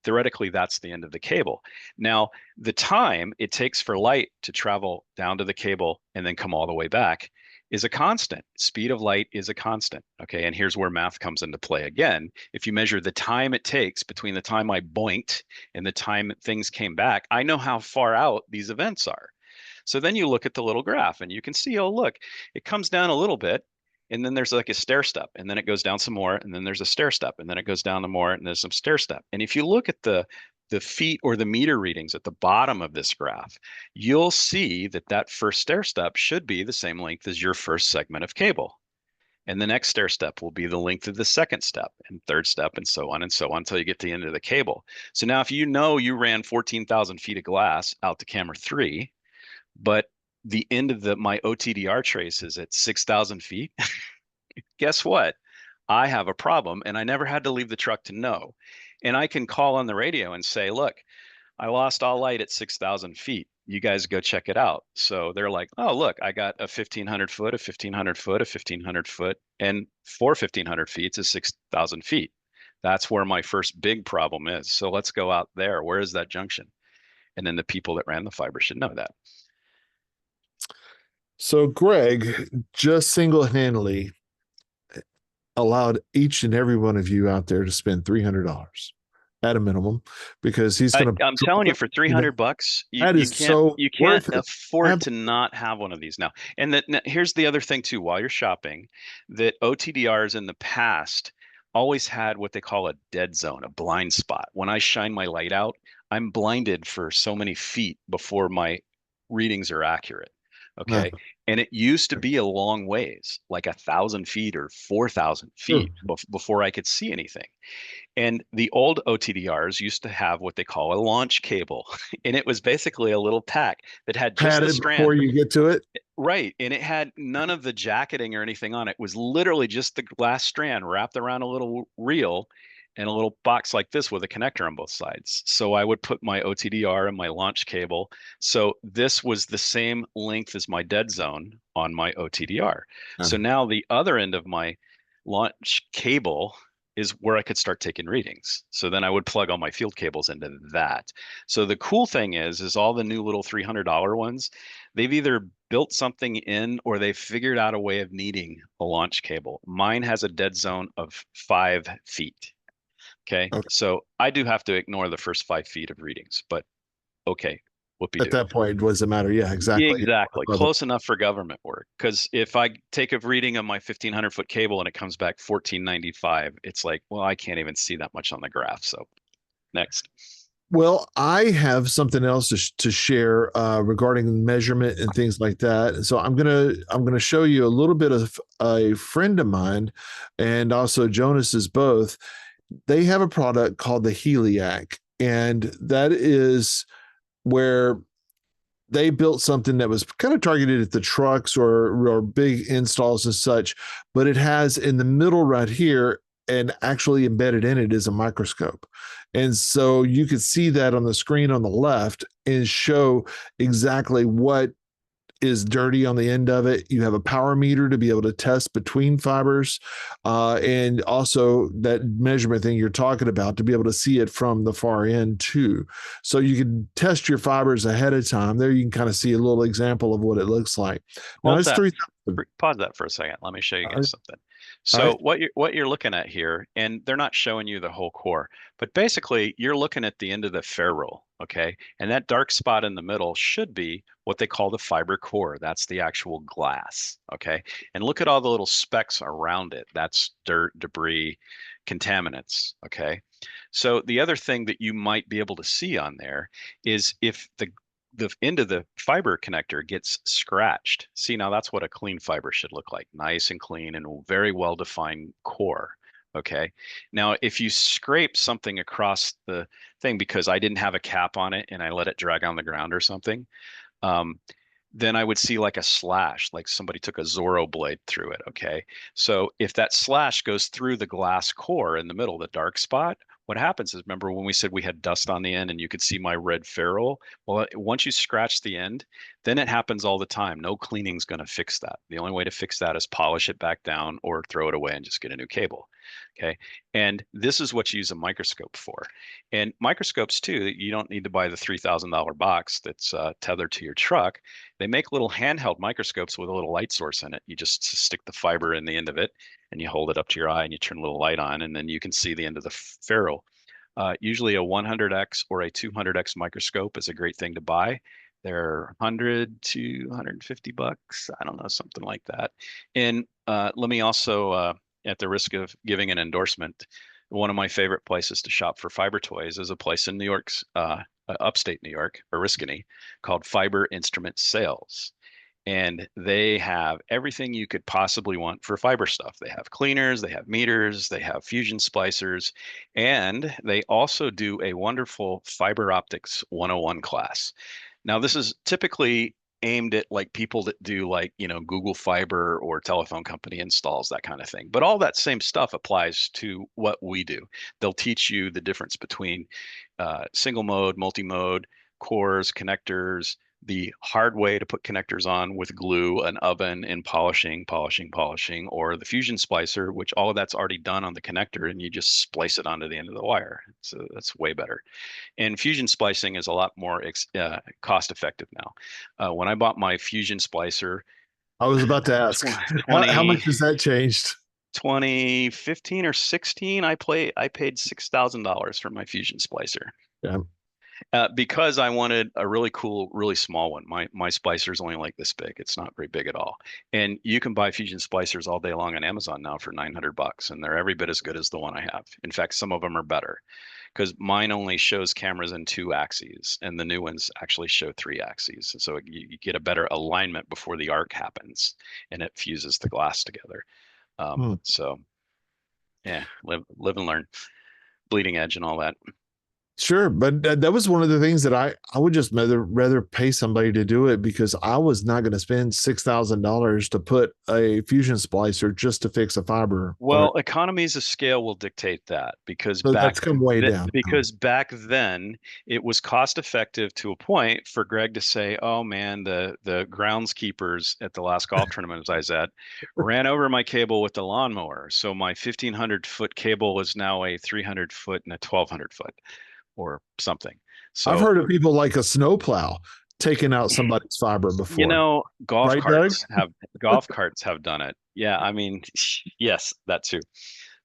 Theoretically, that's the end of the cable. Now, the time it takes for light to travel down to the cable and then come all the way back is a constant. Speed of light is a constant. Okay. And here's where math comes into play again. If you measure the time it takes between the time I boinked and the time things came back, I know how far out these events are. So then you look at the little graph and you can see, oh, look, it comes down a little bit. And then there's like a stair step, and then it goes down some more, and then there's a stair step, and then it goes down some more, and there's some stair step. And if you look at the feet or the meter readings at the bottom of this graph, you'll see that that first stair step should be the same length as your first segment of cable. And the next stair step will be the length of the second step and third step and so on until you get to the end of the cable. So now if you know you ran 14,000 feet of glass out to camera 3, but the end of my OTDR trace is at 6,000 feet, guess what? I have a problem, and I never had to leave the truck to know. And I can call on the radio and say, look, I lost all light at 6,000 feet. You guys go check it out. So they're like, oh, look, I got a 1,500 foot, a 1,500 foot, a 1,500 foot, and for 1,500 feet is 6,000 feet. That's where my first big problem is. So let's go out there. Where is that junction? And then the people that ran the fiber should know that. So Greg just single-handedly allowed each and every one of you out there to spend $300 at a minimum, because he's going to. I'm telling you, for $300, you can't afford to not have one of these now. And here's the other thing too. While you're shopping, that OTDRs in the past always had what they call a dead zone, a blind spot. When I shine my light out, I'm blinded for so many feet before my readings are accurate. Okay. And it used to be a long ways, like 1,000 feet or 4,000 feet before I could see anything. And the old OTDRs used to have what they call a launch cable. And it was basically a little pack that had just a strand before you get to it. Right. And it had none of the jacketing or anything on it. It was literally just the glass strand wrapped around a little reel and a little box like this with a connector on both sides. So I would put my OTDR and my launch cable. So this was the same length as my dead zone on my OTDR. So now the other end of my launch cable is where I could start taking readings. So then I would plug all my field cables into that. So the cool thing is all the new little $300 ones, they've either built something in or they've figured out a way of needing a launch cable. Mine has a dead zone of 5 feet. Okay. So I do have to ignore the first 5 feet of readings, but okay. At that point, what does it matter? Yeah, exactly. Exactly. Close enough for government work. Because if I take a reading of my 1,500 foot cable and it comes back 1495, it's like, well, I can't even see that much on the graph. So next. Well, I have something else to share regarding measurement and things like that. So I'm gonna show you a little bit of a friend of mine, and also Jonas's both. They have a product called the Heliac, and that is where they built something that was kind of targeted at the trucks or big installs and such, but it has in the middle right here, and actually embedded in it is a microscope. And so you could see that on the screen on the left and show exactly what is dirty on the end of it. You have a power meter to be able to test between fibers, and also that measurement thing you're talking about to be able to see it from the far end too. So you can test your fibers ahead of time. There you can kind of see a little example of what it looks like. Now, Pause that for a second. Let me show you guys something. All So right. what you're looking at here, and they're not showing you the whole core, but basically you're looking at the end of the ferrule, okay? And that dark spot in the middle should be what they call the fiber core. That's the actual glass, okay? And look at all the little specks around it. That's dirt, debris, contaminants, okay? So the other thing that you might be able to see on there is if the end of the fiber connector gets scratched. See, now that's what a clean fiber should look like. Nice and clean and very well defined core. Okay. Now, if you scrape something across the thing because I didn't have a cap on it and I let it drag on the ground or something, um, then I would see like a slash, like somebody took a Zorro blade through it. Okay. So if that slash goes through the glass core in the middle, the dark spot, what happens is, remember when we said we had dust on the end and you could see my red ferrule? Well, once you scratch the end, then it happens all the time. No cleaning's going to fix that. The only way to fix that is polish it back down or throw it away and just get a new cable. Okay. And this is what you use a microscope for. And microscopes too, you don't need to buy the $3,000 box that's tethered to your truck. They make little handheld microscopes with a little light source in it. You just stick the fiber in the end of it and you hold it up to your eye and you turn a little light on and then you can see the end of the ferrule. Usually a 100x or a 200x microscope is a great thing to buy. They're 100 to 150 bucks. I don't know, something like that. And let me also, at the risk of giving an endorsement, one of my favorite places to shop for fiber toys is a place in New York's upstate New York, Oriskany, called Fiber Instrument Sales. And they have everything you could possibly want for fiber stuff. They have cleaners, they have meters, they have fusion splicers, and they also do a wonderful fiber optics 101 class. Now, this is typically aimed at like people that do like, Google Fiber or telephone company installs, that kind of thing. But all that same stuff applies to what we do. They'll teach you the difference between single mode, multi-mode, cores, connectors, the hard way to put connectors on with glue, an oven, and polishing, or the fusion splicer, which all of that's already done on the connector, and you just splice it onto the end of the wire. So that's way better. And fusion splicing is a lot more cost effective now. When I bought my fusion splicer, I was about to ask, how much has that changed? 2015 or 16, I paid $6,000 for my fusion splicer. Yeah. Because I wanted a really cool, really small one. My splicer is only like this big. It's not very big at all. And you can buy fusion splicers all day long on Amazon now for 900 bucks, and they're every bit as good as the one I have. In fact, some of them are better because mine only shows cameras in 2 axes, and the new ones actually show 3 axes. So you get a better alignment before the arc happens, and it fuses the glass together. So yeah, live and learn. Bleeding edge and all that. Sure, but that was one of the things that I would just rather pay somebody to do it, because I was not going to spend $6,000 to put a fusion splicer just to fix a fiber. Well, economies of scale will dictate that because So that's come way down. back then it was cost effective to a point for Greg to say, "Oh man, the groundskeepers at the last golf tournament I was at ran over my cable with the lawnmower, so my 1,500-foot cable is now a 300-foot and a 1,200-foot." Or something. So I've heard of people like a snowplow taking out somebody's fiber before. Golf carts have done it. Yeah, I mean, yes, that too.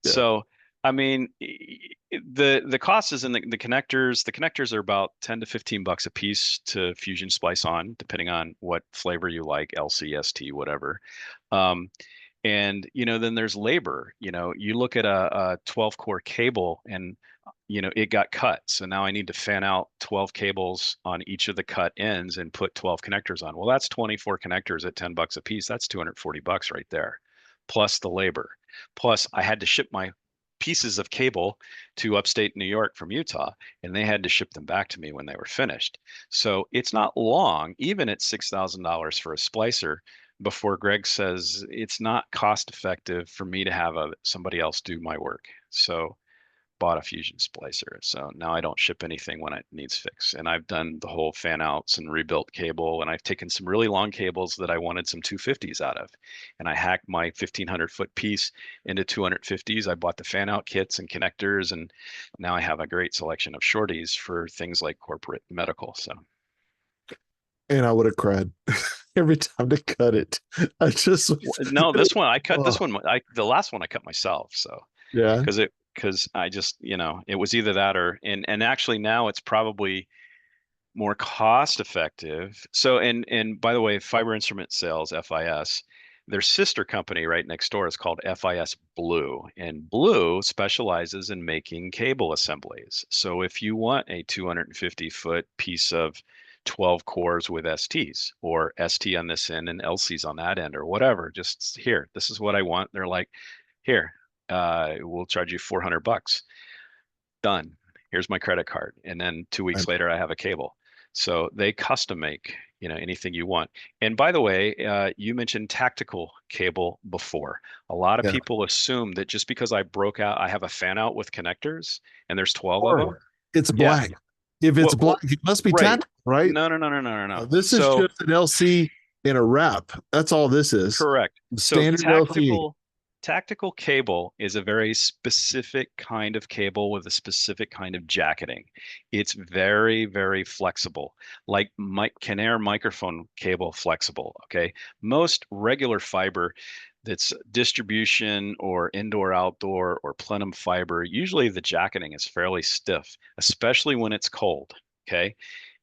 Yeah. So, I mean, the cost is in the connectors. The connectors are about 10 to 15 bucks a piece to fusion splice on, depending on what flavor you like, LCST, whatever. And then there's labor. You look at a 12 core cable and it got cut. So now I need to fan out 12 cables on each of the cut ends and put 12 connectors on. Well, that's 24 connectors at 10 bucks a piece. That's 240 bucks right there, plus the labor. Plus I had to ship my pieces of cable to upstate New York from Utah, and they had to ship them back to me when they were finished. So it's not long, even at $6,000 for a splicer, before Greg says it's not cost effective for me to have somebody else do my work. So bought a fusion splicer. So now I don't ship anything when it needs fixed. And I've done the whole fan outs and rebuilt cable. And I've taken some really long cables that I wanted some 250s out of. And I hacked my 1,500-foot piece into 250s. I bought the fan out kits and connectors. And now I have a great selection of shorties for things like corporate medical. So. And I would have cried. every time to cut it. I just No, this one I cut. This oh, one, the last one I cut myself. So yeah. because I just, it was either that or and actually now it's probably more cost effective. So and by the way, Fiber Instrument Sales, FIS, their sister company right next door is called FIS Blue, and Blue specializes in making cable assemblies. So if you want a 250-foot piece of 12 cores with STs or ST on this end and LCs on that end or whatever, just here, this is what I want. They're like, here, we'll charge you $400. Done. Here's my credit card. And then 2 weeks later, I have a cable. So they custom make, anything you want. And by the way, you mentioned tactical cable before. A lot of Yeah. people assume that just because I have a fan out with connectors and there's 12 of them. Or it's Yeah. black. If it's Well, black, it must be right. tactical, right? No. This is So just an LC in a wrap. That's all this is. correct. So Standard LC. tactical cable is a very specific kind of cable with a specific kind of jacketing. It's very, very flexible, like Canair microphone cable flexible. Okay. Most regular fiber that's distribution or indoor outdoor or plenum fiber, usually the jacketing is fairly stiff, especially when it's cold. Okay.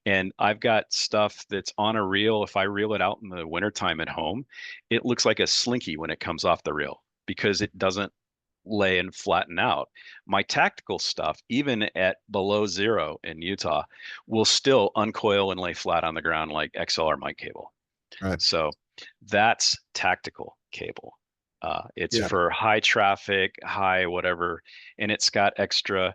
And I've got stuff that's on a reel. If I reel it out in the wintertime at home, it looks like a slinky when it comes off the reel because it doesn't lay and flatten out. My tactical stuff, even at below zero in Utah, will still uncoil and lay flat on the ground like XLR mic cable. Right. So that's tactical cable. It's Yeah. for high traffic, high whatever, and it's got extra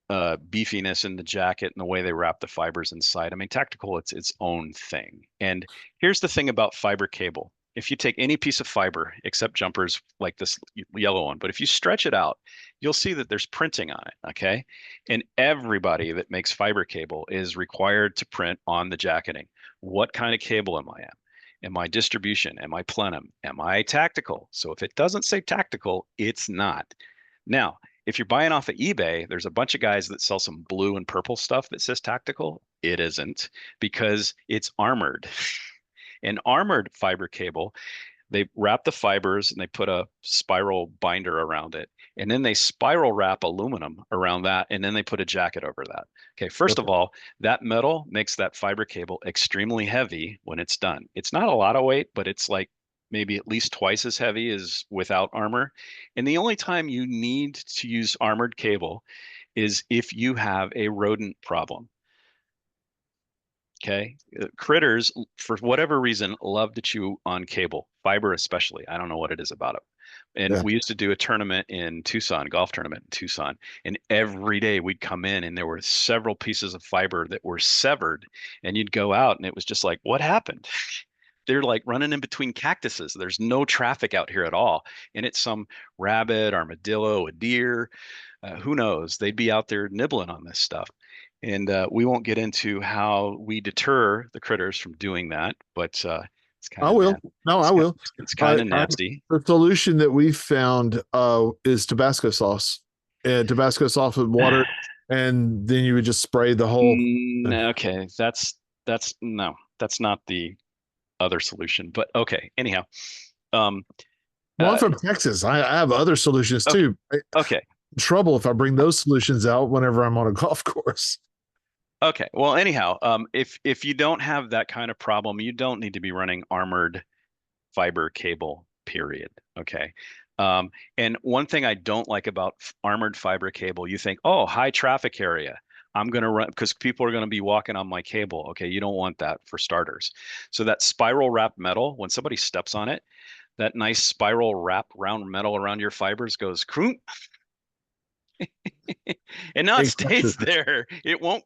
beefiness in the jacket and the way they wrap the fibers inside. I mean, tactical, it's its own thing. And here's the thing about fiber cable. If you take any piece of fiber, except jumpers like this yellow one, but if you stretch it out, you'll see that there's printing on it, okay? And everybody that makes fiber cable is required to print on the jacketing. What kind of cable am I at? Am I distribution? Am I plenum? Am I tactical? So if it doesn't say tactical, it's not. Now, if you're buying off of eBay, there's a bunch of guys that sell some blue and purple stuff that says tactical. It isn't because it's armored. An armored fiber cable, they wrap the fibers and they put a spiral binder around it. And then they spiral wrap aluminum around that. And then they put a jacket over that. Okay, first of all, that metal makes that fiber cable extremely heavy when it's done. It's not a lot of weight, but it's like maybe at least twice as heavy as without armor. And the only time you need to use armored cable is if you have a rodent problem. Okay. Critters, for whatever reason, love to chew on cable, fiber especially. I don't know what it is about it. And Yeah. we used to do a tournament in Tucson, golf tournament in Tucson. And every day we'd come in and there were several pieces of fiber that were severed. And you'd go out and it was just like, what happened? They're like running in between cactuses. There's no traffic out here at all. And it's some rabbit, armadillo, a deer, who knows? They'd be out there nibbling on this stuff. And we won't get into how we deter the critters from doing that, but it's kind I of will. No, I will. It's kind of I- nasty. The solution that we found is Tabasco sauce. Tabasco sauce with water, and then you would just spray the whole. Okay, that's no, that's not the other solution. But okay, anyhow. Well, I'm from Texas. I have other solutions Okay. too. Okay. Trouble if I bring those solutions out whenever I'm on a golf course. Okay. Well, anyhow, if you don't have that kind of problem, you don't need to be running armored fiber cable, period. Okay. And one thing I don't like about armored fiber cable, you think, oh, high traffic area. I'm going to run because people are going to be walking on my cable. Okay. You don't want that for starters. So that spiral wrap metal, when somebody steps on it, that nice spiral wrap round metal around your fibers goes croon. And now it stays there. It won't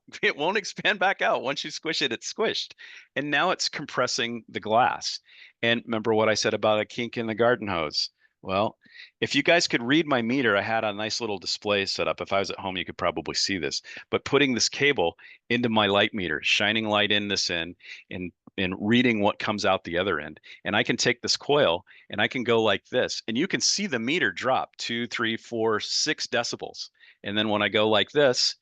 expand back out. Once you squish it, it's squished. And now it's compressing the glass. And remember what I said about a kink in the garden hose? Well, if you guys could read my meter, I had a nice little display set up. If I was at home, you could probably see this. But putting this cable into my light meter, shining light in this end, and reading what comes out the other end. And I can take this coil and I can go like this. And you can see the meter drop 2, 3, 4, 6 decibels. And then when I go like this,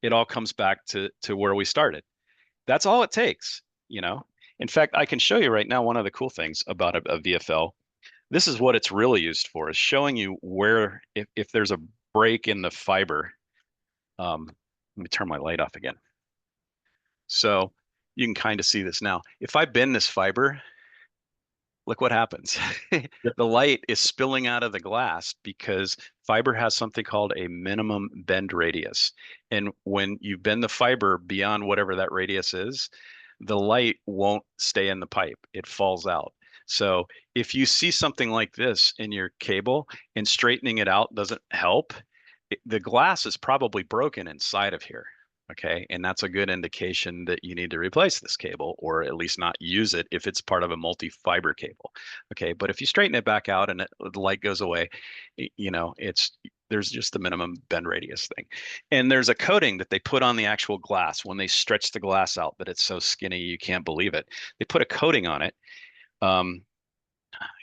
it all comes back to where we started. That's all it takes, In fact, I can show you right now one of the cool things about a VFL. This is what it's really used for, is showing you where, if there's a break in the fiber. Let me turn my light off again. So you can kind of see this now. If I bend this fiber, look what happens. The light is spilling out of the glass because fiber has something called a minimum bend radius. And when you bend the fiber beyond whatever that radius is, the light won't stay in the pipe. It falls out. So if you see something like this in your cable and straightening it out doesn't help, the glass is probably broken inside of here. Okay. And that's a good indication that you need to replace this cable, or at least not use it if it's part of a multi-fiber cable. Okay. But if you straighten it back out and the light goes away, there's just the minimum bend radius thing. And there's a coating that they put on the actual glass when they stretch the glass out that it's so skinny you can't believe it. They put a coating on it. I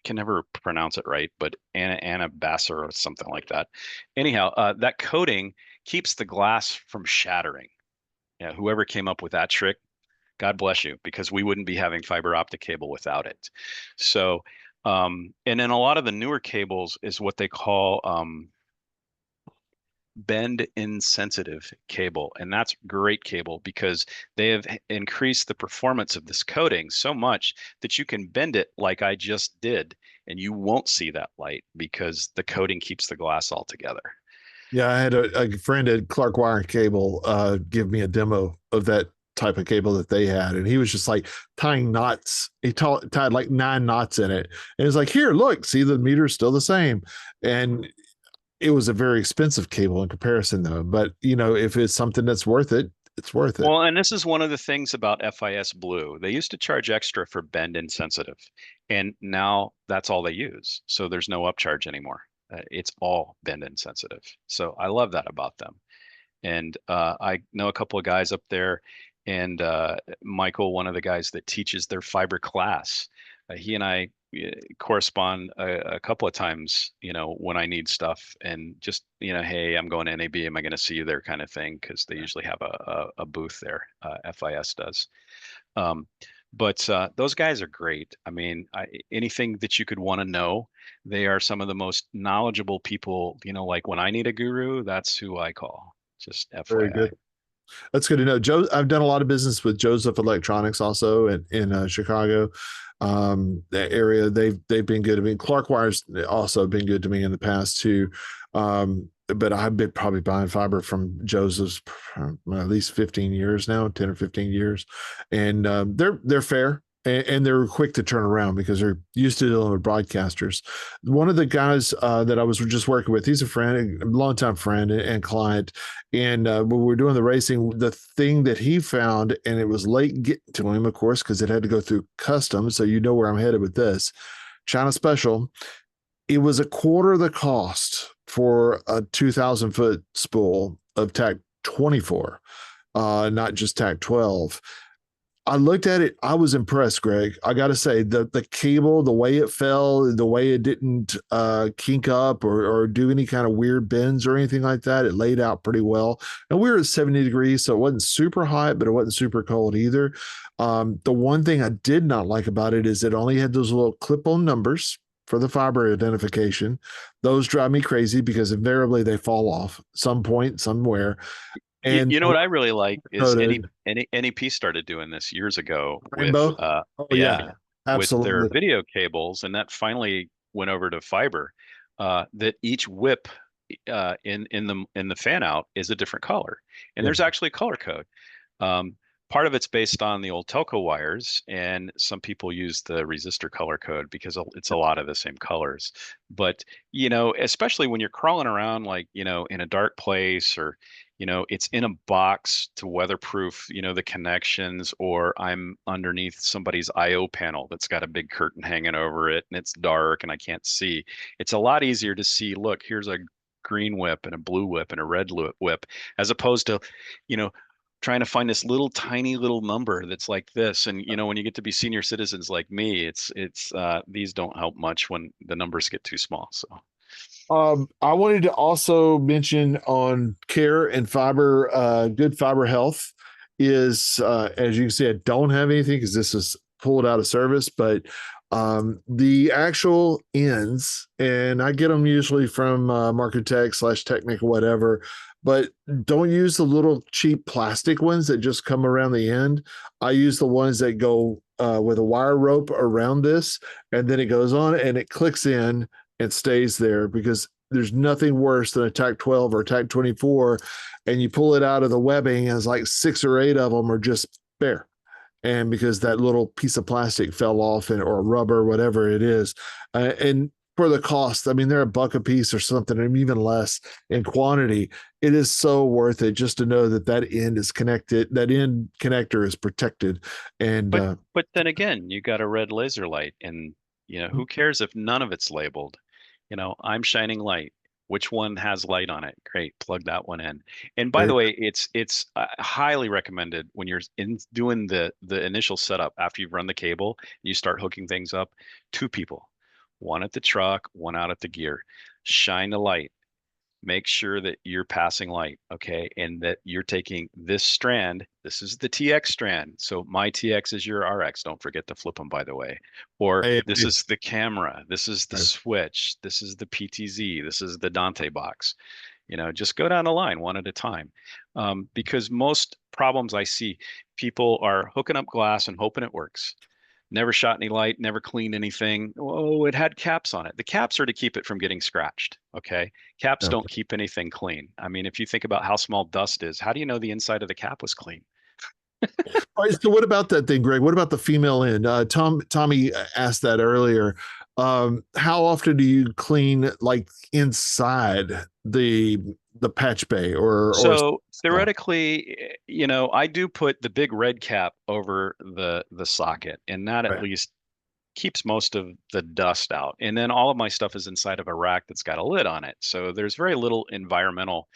can never pronounce it right, but anabasser or something like that. Anyhow, that coating keeps the glass from shattering. Yeah, whoever came up with that trick, God bless you, because we wouldn't be having fiber optic cable without it. So, and then a lot of the newer cables is what they call bend insensitive cable, and that's great cable because they have increased the performance of this coating so much that you can bend it like I just did, and you won't see that light because the coating keeps the glass all together. Yeah, I had a friend at Clark Wire and Cable give me a demo of that type of cable that they had, and he was just like tying knots. He tied like 9 knots in it, and it's like, here, look, see, the meter's still the same. And it was a very expensive cable in comparison, though. But if it's something that's worth it, it's worth it. Well, and this is one of the things about FIS Blue. They used to charge extra for bend insensitive, and now that's all they use. So there's no upcharge anymore. It's all bend insensitive. So I love that about them. And I know a couple of guys up there, and Michael, one of the guys that teaches their fiber class, he and I correspond a couple of times, when I need stuff, and just, hey, I'm going to NAB, am I going to see you there, kind of thing, because they usually have a booth there. FIS does. But those guys are great. I mean, anything that you could want to know, they are some of the most knowledgeable people. Like when I need a guru, that's who I call. Just FYI. Very good. That's good to know. Joe, I've done a lot of business with Joseph Electronics also in Chicago, that area. They've been good. I mean, Clark Wire's also been good to me in the past too. But I've been probably buying fiber from Joseph's at least 15 years now, 10 or 15 years. And they're fair. And they're quick to turn around because they're used to dealing with broadcasters. One of the guys that I was just working with, he's a friend, a longtime friend and client. And when we were doing the racing, the thing that he found, and it was late getting to him, of course, because it had to go through customs. So you know where I'm headed with this. China Special. It was a quarter of the cost for a 2,000 foot spool of TAC 24, not just TAC 12. I looked at it. I was impressed, Greg. I got to say, the cable, the way it fell, the way it didn't kink up or do any kind of weird bends or anything like that, it laid out pretty well. And we were at 70 degrees, so it wasn't super hot, but it wasn't super cold either. The one thing I did not like about it is it only had those little clip-on numbers for the fiber identification. Those drive me crazy because invariably they fall off some point somewhere. And what I really like is NEP started doing this years ago Rainbow? with Absolutely. with their video cables, and that finally went over to fiber. That each whip in the fan out is a different color, and there's actually a color code. Part of it's based on the old telco wires, and some people use the resistor color code because it's a lot of the same colors. But especially when you're crawling around, like in a dark place, or it's in a box to weatherproof, the connections, or I'm underneath somebody's IO panel that's got a big curtain hanging over it and it's dark and I can't see. It's a lot easier to see, look, here's a green whip and a blue whip and a red whip, as opposed to, trying to find this little tiny little number that's like this. And, when you get to be senior citizens like me, it's these don't help much when the numbers get too small. So. I wanted to also mention on care and fiber, good fiber health is, as you said, don't have anything because this is pulled out of service, but the actual ends, and I get them usually from Marketech / Technic or whatever, but don't use the little cheap plastic ones that just come around the end. I use the ones that go with a wire rope around this, and then it goes on and it clicks in and stays there, because there's nothing worse than a TAC 12 or TAC 24, and you pull it out of the webbing and it's like 6 or 8 of them are just bare. And because that little piece of plastic fell off, and or rubber, whatever it is, and for the cost, I mean, they're $1 a piece or something, and even less in quantity. It is so worth it just to know that that end is connected, that end connector is protected. And but then again, you got a red laser light, and who cares if none of it's labeled? I'm shining light. Which one has light on it? Great, plug that one in. And by the way, it's highly recommended when you're doing the initial setup after you've run the cable and you start hooking things up. 2 people, one at the truck, one out at the gear. Shine the light. Make sure that you're passing light, okay, and that you're taking this strand. This is the TX strand, so my TX is your RX. Don't forget to flip them, by the way. Or this is the camera. This is the switch. This is the PTZ. This is the Dante box. Just go down the line one at a time, because most problems I see, people are hooking up glass and hoping it works. Never shot any light, never cleaned anything. Oh, it had caps on it. The caps are to keep it from getting scratched. Okay. Caps don't keep anything clean. I mean, if you think about how small dust is, how do you know the inside of the cap was clean? All right, so what about that thing, Greg? What about the female end? Tommy asked that earlier. How often do you clean like inside the patch bay or theoretically, I do put the big red cap over the socket, and that at least keeps most of the dust out. And then all of my stuff is inside of a rack that's got a lid on it, so there's very little environmental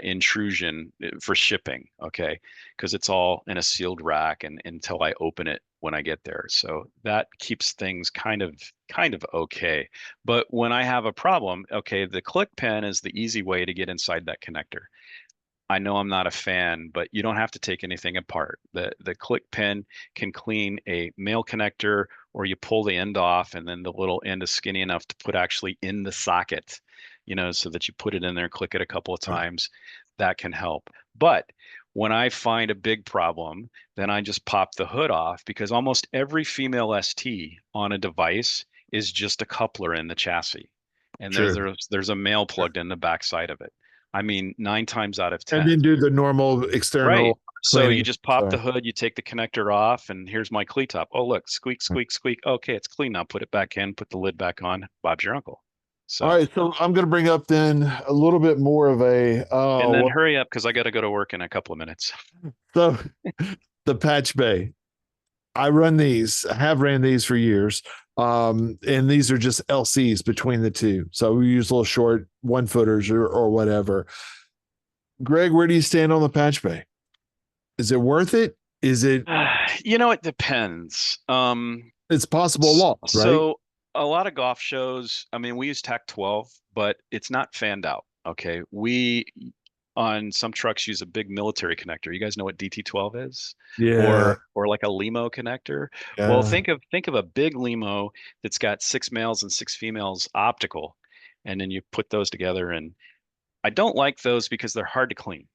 intrusion for shipping, okay, because it's all in a sealed rack and until I open it when I get there. So that keeps things kind of okay. But when I have a problem, okay, the click pen is the easy way to get inside that connector. I know I'm not a fan, but you don't have to take anything apart. The click pen can clean a male connector, or you pull the end off and then the little end is skinny enough to put actually in the socket, so that you put it in there, click it a couple of times. That can help. But when I find a big problem, then I just pop the hood off, because almost every female ST on a device is just a coupler in the chassis. And there's a male plugged in the back side of it. I mean, 9 times out of 10. And then do the normal external. Right. So you just pop the hood, you take the connector off, and here's my cleat top. Oh, look, squeak, squeak, squeak. Okay, it's clean now. Put it back in, put the lid back on. Bob's your uncle. So, all right, so I'm going to bring up then a little bit more of a. And then hurry up, because I got to go to work in a couple of minutes. So the patch bay. I run these. I have ran these for years. And these are just LCs between the two. So we use little short 1-footers or whatever. Greg, where do you stand on the patch bay? Is it worth it? Is it? It depends. It's possible loss, right? So a lot of golf shows, I mean, we use TAC 12, but it's not fanned out. Okay. We, on some trucks, use a big military connector. You guys know what DT12 is? Yeah. Or like a Limo connector. Yeah. Well, think of a big Limo that's got 6 males and 6 females optical, and then you put those together. And I don't like those because they're hard to clean.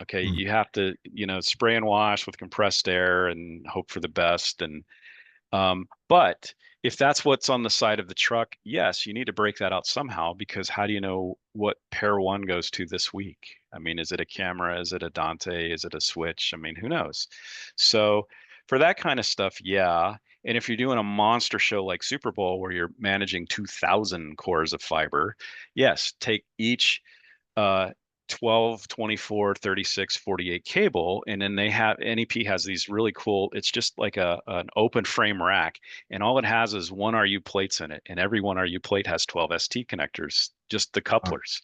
Okay, you have to, spray and wash with compressed air and hope for the best. And but if that's what's on the side of the truck, yes, you need to break that out somehow, because how do you know what pair 1 goes to this week? I mean, is it a camera? Is it a Dante? Is it a switch? I mean, who knows? So for that kind of stuff, yeah. And if you're doing a monster show like Super Bowl, where you're managing 2,000 cores of fiber, yes, take each 12, 24, 36, 48 cable. And then NEP has these really cool, it's just like an open frame rack. And all it has is 1 RU plates in it. And every 1 RU plate has 12 ST connectors, just the couplers.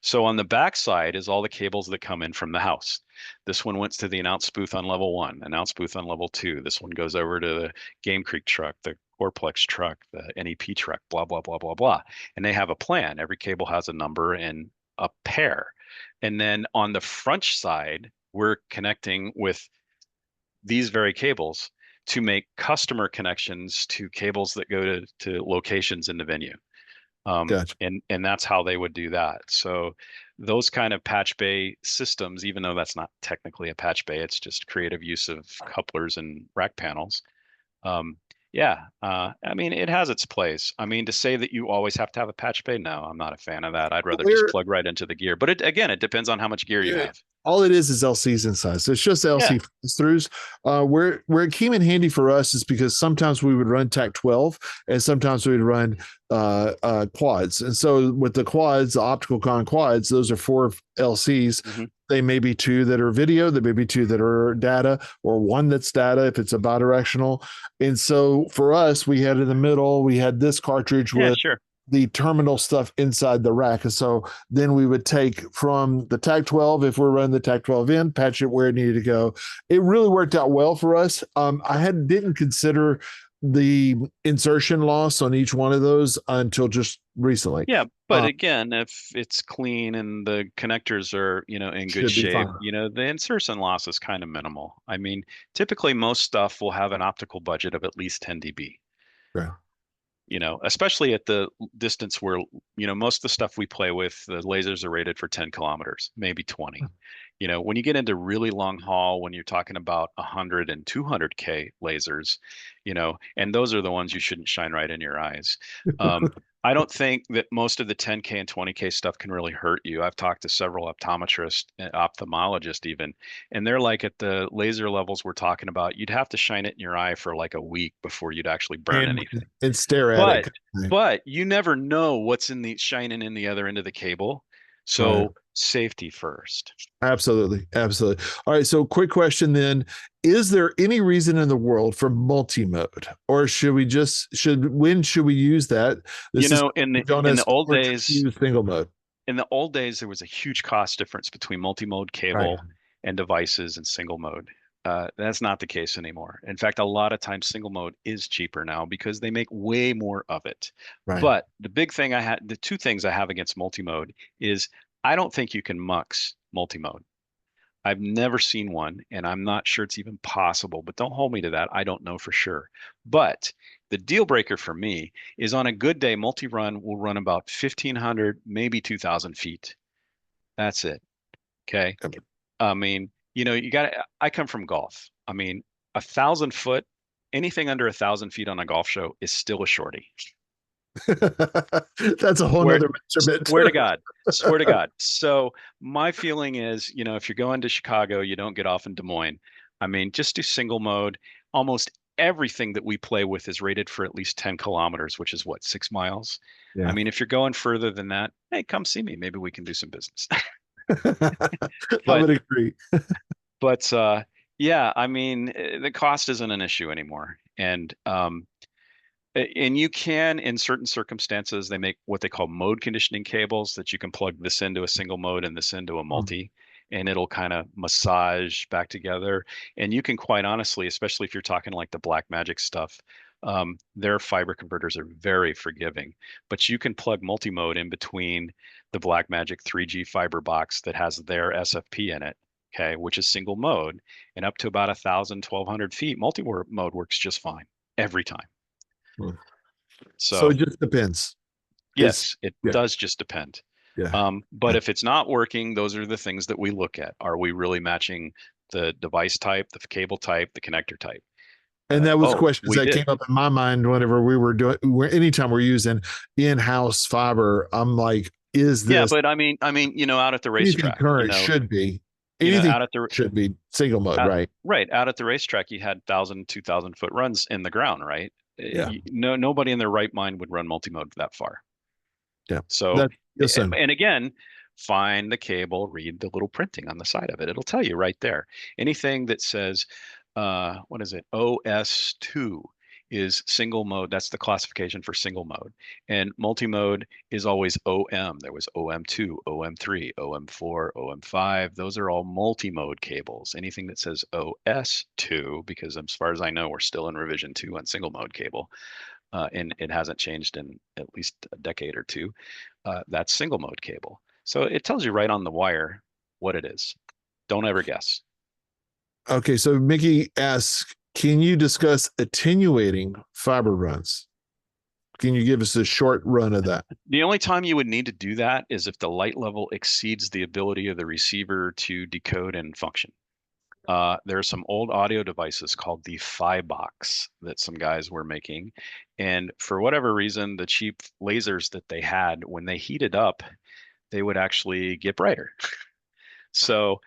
So on the back side is all the cables that come in from the house. This one went to the announce booth on level 1, announce booth on level 2. This one goes over to the Game Creek truck, the Corplex truck, the NEP truck, blah, blah, blah, blah, blah. And they have a plan. Every cable has a number and a pair. And then on the front side, we're connecting with these very cables to make customer connections to cables that go to locations in the venue. Gotcha. And that's how they would do that. So those kind of patch bay systems, even though that's not technically a patch bay, it's just creative use of couplers and rack panels. Yeah, I mean, it has its place. I mean, to say that you always have to have a patch bay, no, I'm not a fan of that. I'd rather just plug right into the gear. But it depends on how much gear you have. All it is LCs inside. So it's just LC throughs. Where it came in handy for us is because sometimes we would run TAC 12 and sometimes we would run quads. And so with the quads, the optical con quads, those are 4 LCs. Mm-hmm. They may be 2 that are video, there may be 2 that are data, or 1 that's data if it's a bidirectional. And so for us, we had in the middle, we had this cartridge with the terminal stuff inside the rack. And so then we would take from the TAC 12, if we're running the TAC 12 in, patch it where it needed to go. It really worked out well for us. I didn't consider the insertion loss on each one of those until just recently. Yeah, but again, if it's clean and the connectors are, in good shape, the insertion loss is kind of minimal. I mean, typically most stuff will have an optical budget of at least 10 dB. Right. Especially at the distance where, most of the stuff we play with, the lasers are rated for 10 kilometers, maybe 20. When you get into really long haul, when you're talking about 100 and 200K lasers, and those are the ones you shouldn't shine right in your eyes. I don't think that most of the 10K and 20K stuff can really hurt you. I've talked to several optometrists, ophthalmologists even, and they're like at the laser levels we're talking about, you'd have to shine it in your eye for like a week before you'd actually burn anything. And stare at it. But you never know what's shining in the other end of the cable. So safety first. Absolutely. Absolutely. All right. So quick question then, is there any reason in the world for multi-mode, or when should we use that? In the old days, use single mode. In the old days, there was a huge cost difference between multi-mode cable and devices and single mode. That's not the case anymore. In fact, a lot of times single mode is cheaper now because they make way more of it. Right. But the 2 things I have against multi-mode is I don't think you can mux multi-mode. I've never seen one, and I'm not sure it's even possible, but don't hold me to that. I don't know for sure. But the deal breaker for me is on a good day, multi-run will run about 1,500, maybe 2,000 feet. That's it. Okay. I mean, I come from golf. I mean, 1,000 foot, anything under 1,000 feet on a golf show is still a shorty. That's a whole other measurement. Swear to God. So my feeling is, if you're going to Chicago, you don't get off in Des Moines. I mean, just do single mode. Almost everything that we play with is rated for at least 10 kilometers, which is 6 miles. Yeah. I mean, if you're going further than that, hey, come see me. Maybe we can do some business. I would agree. But yeah, I mean, the cost isn't an issue anymore. And you can, in certain circumstances, they make what they call mode conditioning cables that you can plug this into a single mode and this into a multi, and it'll kind of massage back together. And you can, quite honestly, especially if you're talking like the Blackmagic stuff, their fiber converters are very forgiving, but you can plug multi-mode in between the Blackmagic 3G fiber box that has their SFP in it, okay, which is single mode, and up to about 1,000, 1,200 feet, multi-mode works just fine every time. So it just depends. Yes, it does just depend. Yeah. But if it's not working, those are the things that we look at. Are we really matching the device type, the cable type, the connector type? And that was questions that came up in my mind whenever we were anytime we're using in-house fiber. I'm like, is this? Yeah, but I mean, out at the racetrack, current should be. Anything out at the should be single mode, right? Right. Out at the racetrack, you had 1,000, 2,000 foot runs in the ground, right? Yeah. Nobody in their right mind would run multi-mode that far. Yeah. So, and again, find the cable, read the little printing on the side of it. It'll tell you right there. Anything that says, what is it? OS2 is single mode. That's the classification for single mode. And multi-mode is always OM. There was OM2, OM3, OM4, OM5. Those are all multi-mode cables. Anything that says OS2, because as far as I know, we're still in revision 2 on single mode cable, and it hasn't changed in at least a decade or two, that's single mode cable. So it tells you right on the wire what it is. Don't ever guess. Okay, so Mickey asks, Can you discuss attenuating fiber runs? Can you give us a short run of that? The only time you would need to do that is if the light level exceeds the ability of the receiver to decode and function. There are some old audio devices called the Fibox that some guys were making. And for whatever reason, the cheap lasers that they had, when they heated up, they would actually get brighter. So,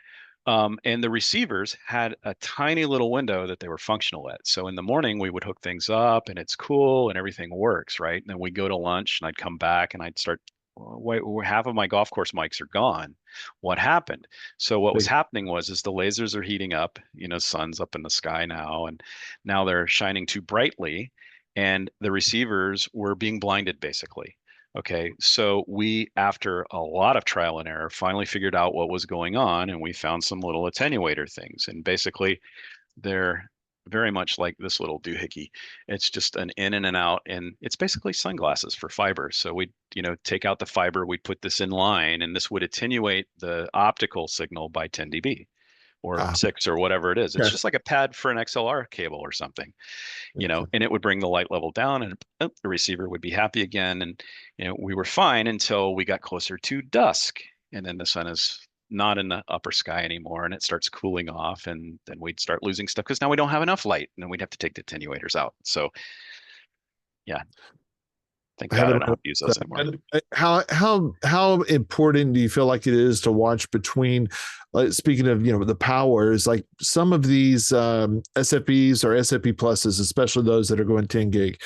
and the receivers had a tiny little window that they were functional at. So in the morning, we would hook things up and it's cool and everything works, right? And then we go to lunch and I'd come back and I'd start, wait, half of my golf course mics are gone. What happened? So what was happening is the lasers are heating up, sun's up in the sky now, and now they're shining too brightly and the receivers were being blinded basically. Okay, so we, after a lot of trial and error, finally figured out what was going on, and we found some little attenuator things. And basically, they're very much like this little doohickey. It's just an in and an out, and it's basically sunglasses for fiber. So we, take out the fiber, we put this in line, and this would attenuate the optical signal by 10 dB or 6 or whatever it is. It's just like a pad for an XLR cable or something, and it would bring the light level down and the receiver would be happy again. And, we were fine until we got closer to dusk. And then the sun is not in the upper sky anymore and it starts cooling off. And then we'd start losing stuff because now we don't have enough light and then we'd have to take the attenuators out. So, yeah. Thank God I don't use those anymore. How important do you feel like it is to watch between, speaking of the powers, like some of these SFPs or SFP pluses, especially those that are going 10 gig,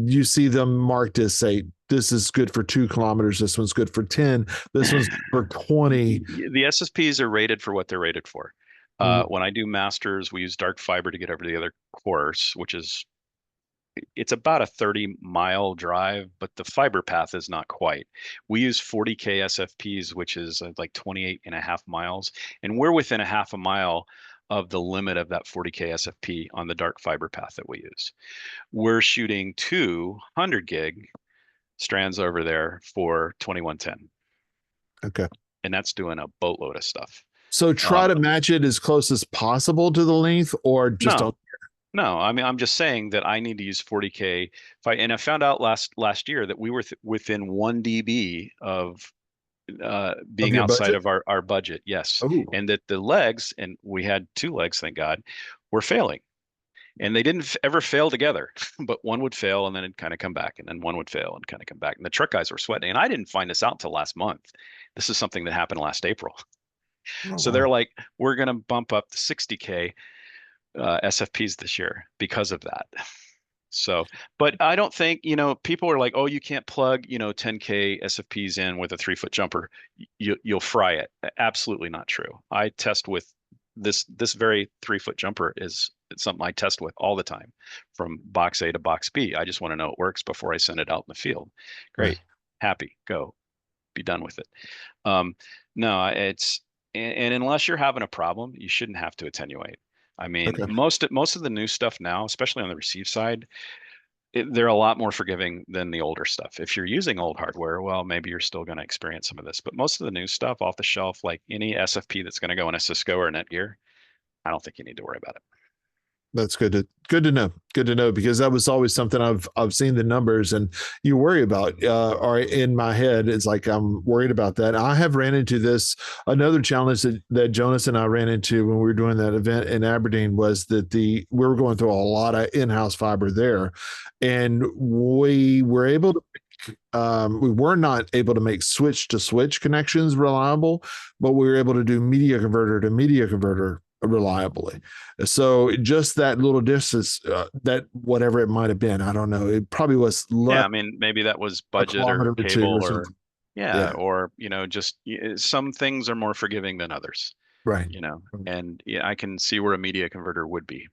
you see them marked as, say, this is good for 2 kilometers, this one's good for 10, this one's for 20. The SFPs are rated for what they're rated for. When I do masters, we use dark fiber to get over the other course, which is, it's about a 30-mile drive, but the fiber path is not quite. We use 40K SFPs, which is like 28.5 miles. And we're within a half a mile of the limit of that 40K SFP on the dark fiber path that we use. We're shooting 200 gig strands over there for 2110. Okay. And that's doing a boatload of stuff. So try to match it as close as possible to the length, or just don't. No, I mean, I'm just saying that I need to use 40K. And I found out last year that we were within 1 dB of being outside of our budget. Yes. Ooh. And that the legs, and we had 2 legs, thank God, were failing. And they didn't ever fail together, but one would fail and then it'd kind of come back, and then one would fail and kind of come back. And the truck guys were sweating. And I didn't find this out until last month. This is something that happened last April. So they're like, we're going to bump up the 60K SFPs this year because of that. So, but I don't think, people are like, oh, you can't plug, 10K SFPs in with a 3-foot jumper. You'll fry it. Absolutely not true. I test with this very 3-foot jumper it's something I test with all the time from box A to box B. I just want to know it works before I send it out in the field. Great. Happy, go, be done with it. No, it's, and unless you're having a problem, you shouldn't have to attenuate. I mean, most of the new stuff now, especially on the receive side, they're a lot more forgiving than the older stuff. If you're using old hardware, well, maybe you're still going to experience some of this. But most of the new stuff off the shelf, like any SFP that's going to go in a Cisco or Netgear, I don't think you need to worry about it. That's good to know. Good to know, because that was always something I've seen the numbers and you worry about, or in my head, it's like, I'm worried about that. I have ran into this. Another challenge that Jonas and I ran into when we were doing that event in Aberdeen was that we were going through a lot of in-house fiber there, and we were able to we were not able to make switch to switch connections reliable, but we were able to do media converter to media converter reliably. So just that little distance, that whatever it might have been, I don't know, it probably was I mean, maybe that was budget or cable or just some things are more forgiving than others, right? And I can see where a media converter would be.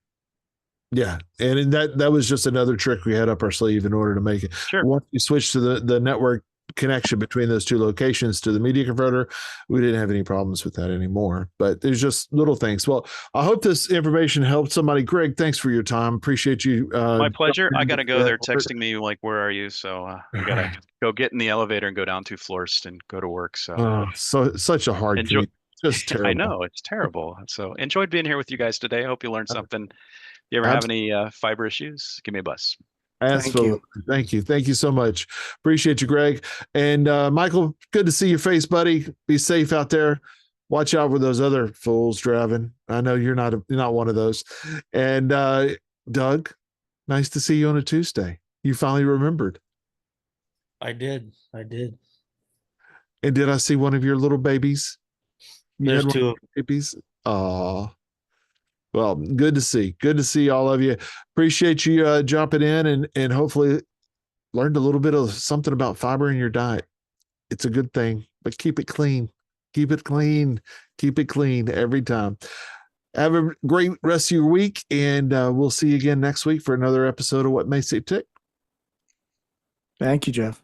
Yeah, and that was just another trick we had up our sleeve in order to make it. Sure. Once you switch to the network connection between those 2 locations to the media converter, we didn't have any problems with that anymore. But there's just little things. Well, I hope this information helped somebody. Greg, thanks for your time. Appreciate you. My pleasure. I got to go. They're texting me like, where are you? So I got to go get in the elevator and go down 2 floors and go to work. So such a hard commute. Just terrible. I know, it's terrible. So enjoyed being here with you guys today. I hope you learned something. You ever have any fiber issues? Give me a buzz. Absolutely. Thank you. Thank you so much. Appreciate you, Greg. And Michael, good to see your face, buddy. Be safe out there. Watch out for those other fools driving. I know you're not one of those. And Doug, nice to see you on a Tuesday. You finally remembered. I did. And did I see one of your little babies? There's two babies. Oh, well, good to see. Good to see all of you. Appreciate you jumping in and hopefully learned a little bit of something about fiber in your diet. It's a good thing, but keep it clean. Keep it clean. Keep it clean every time. Have a great rest of your week, and we'll see you again next week for another episode of What Makes It Tick. Thank you, Jeff.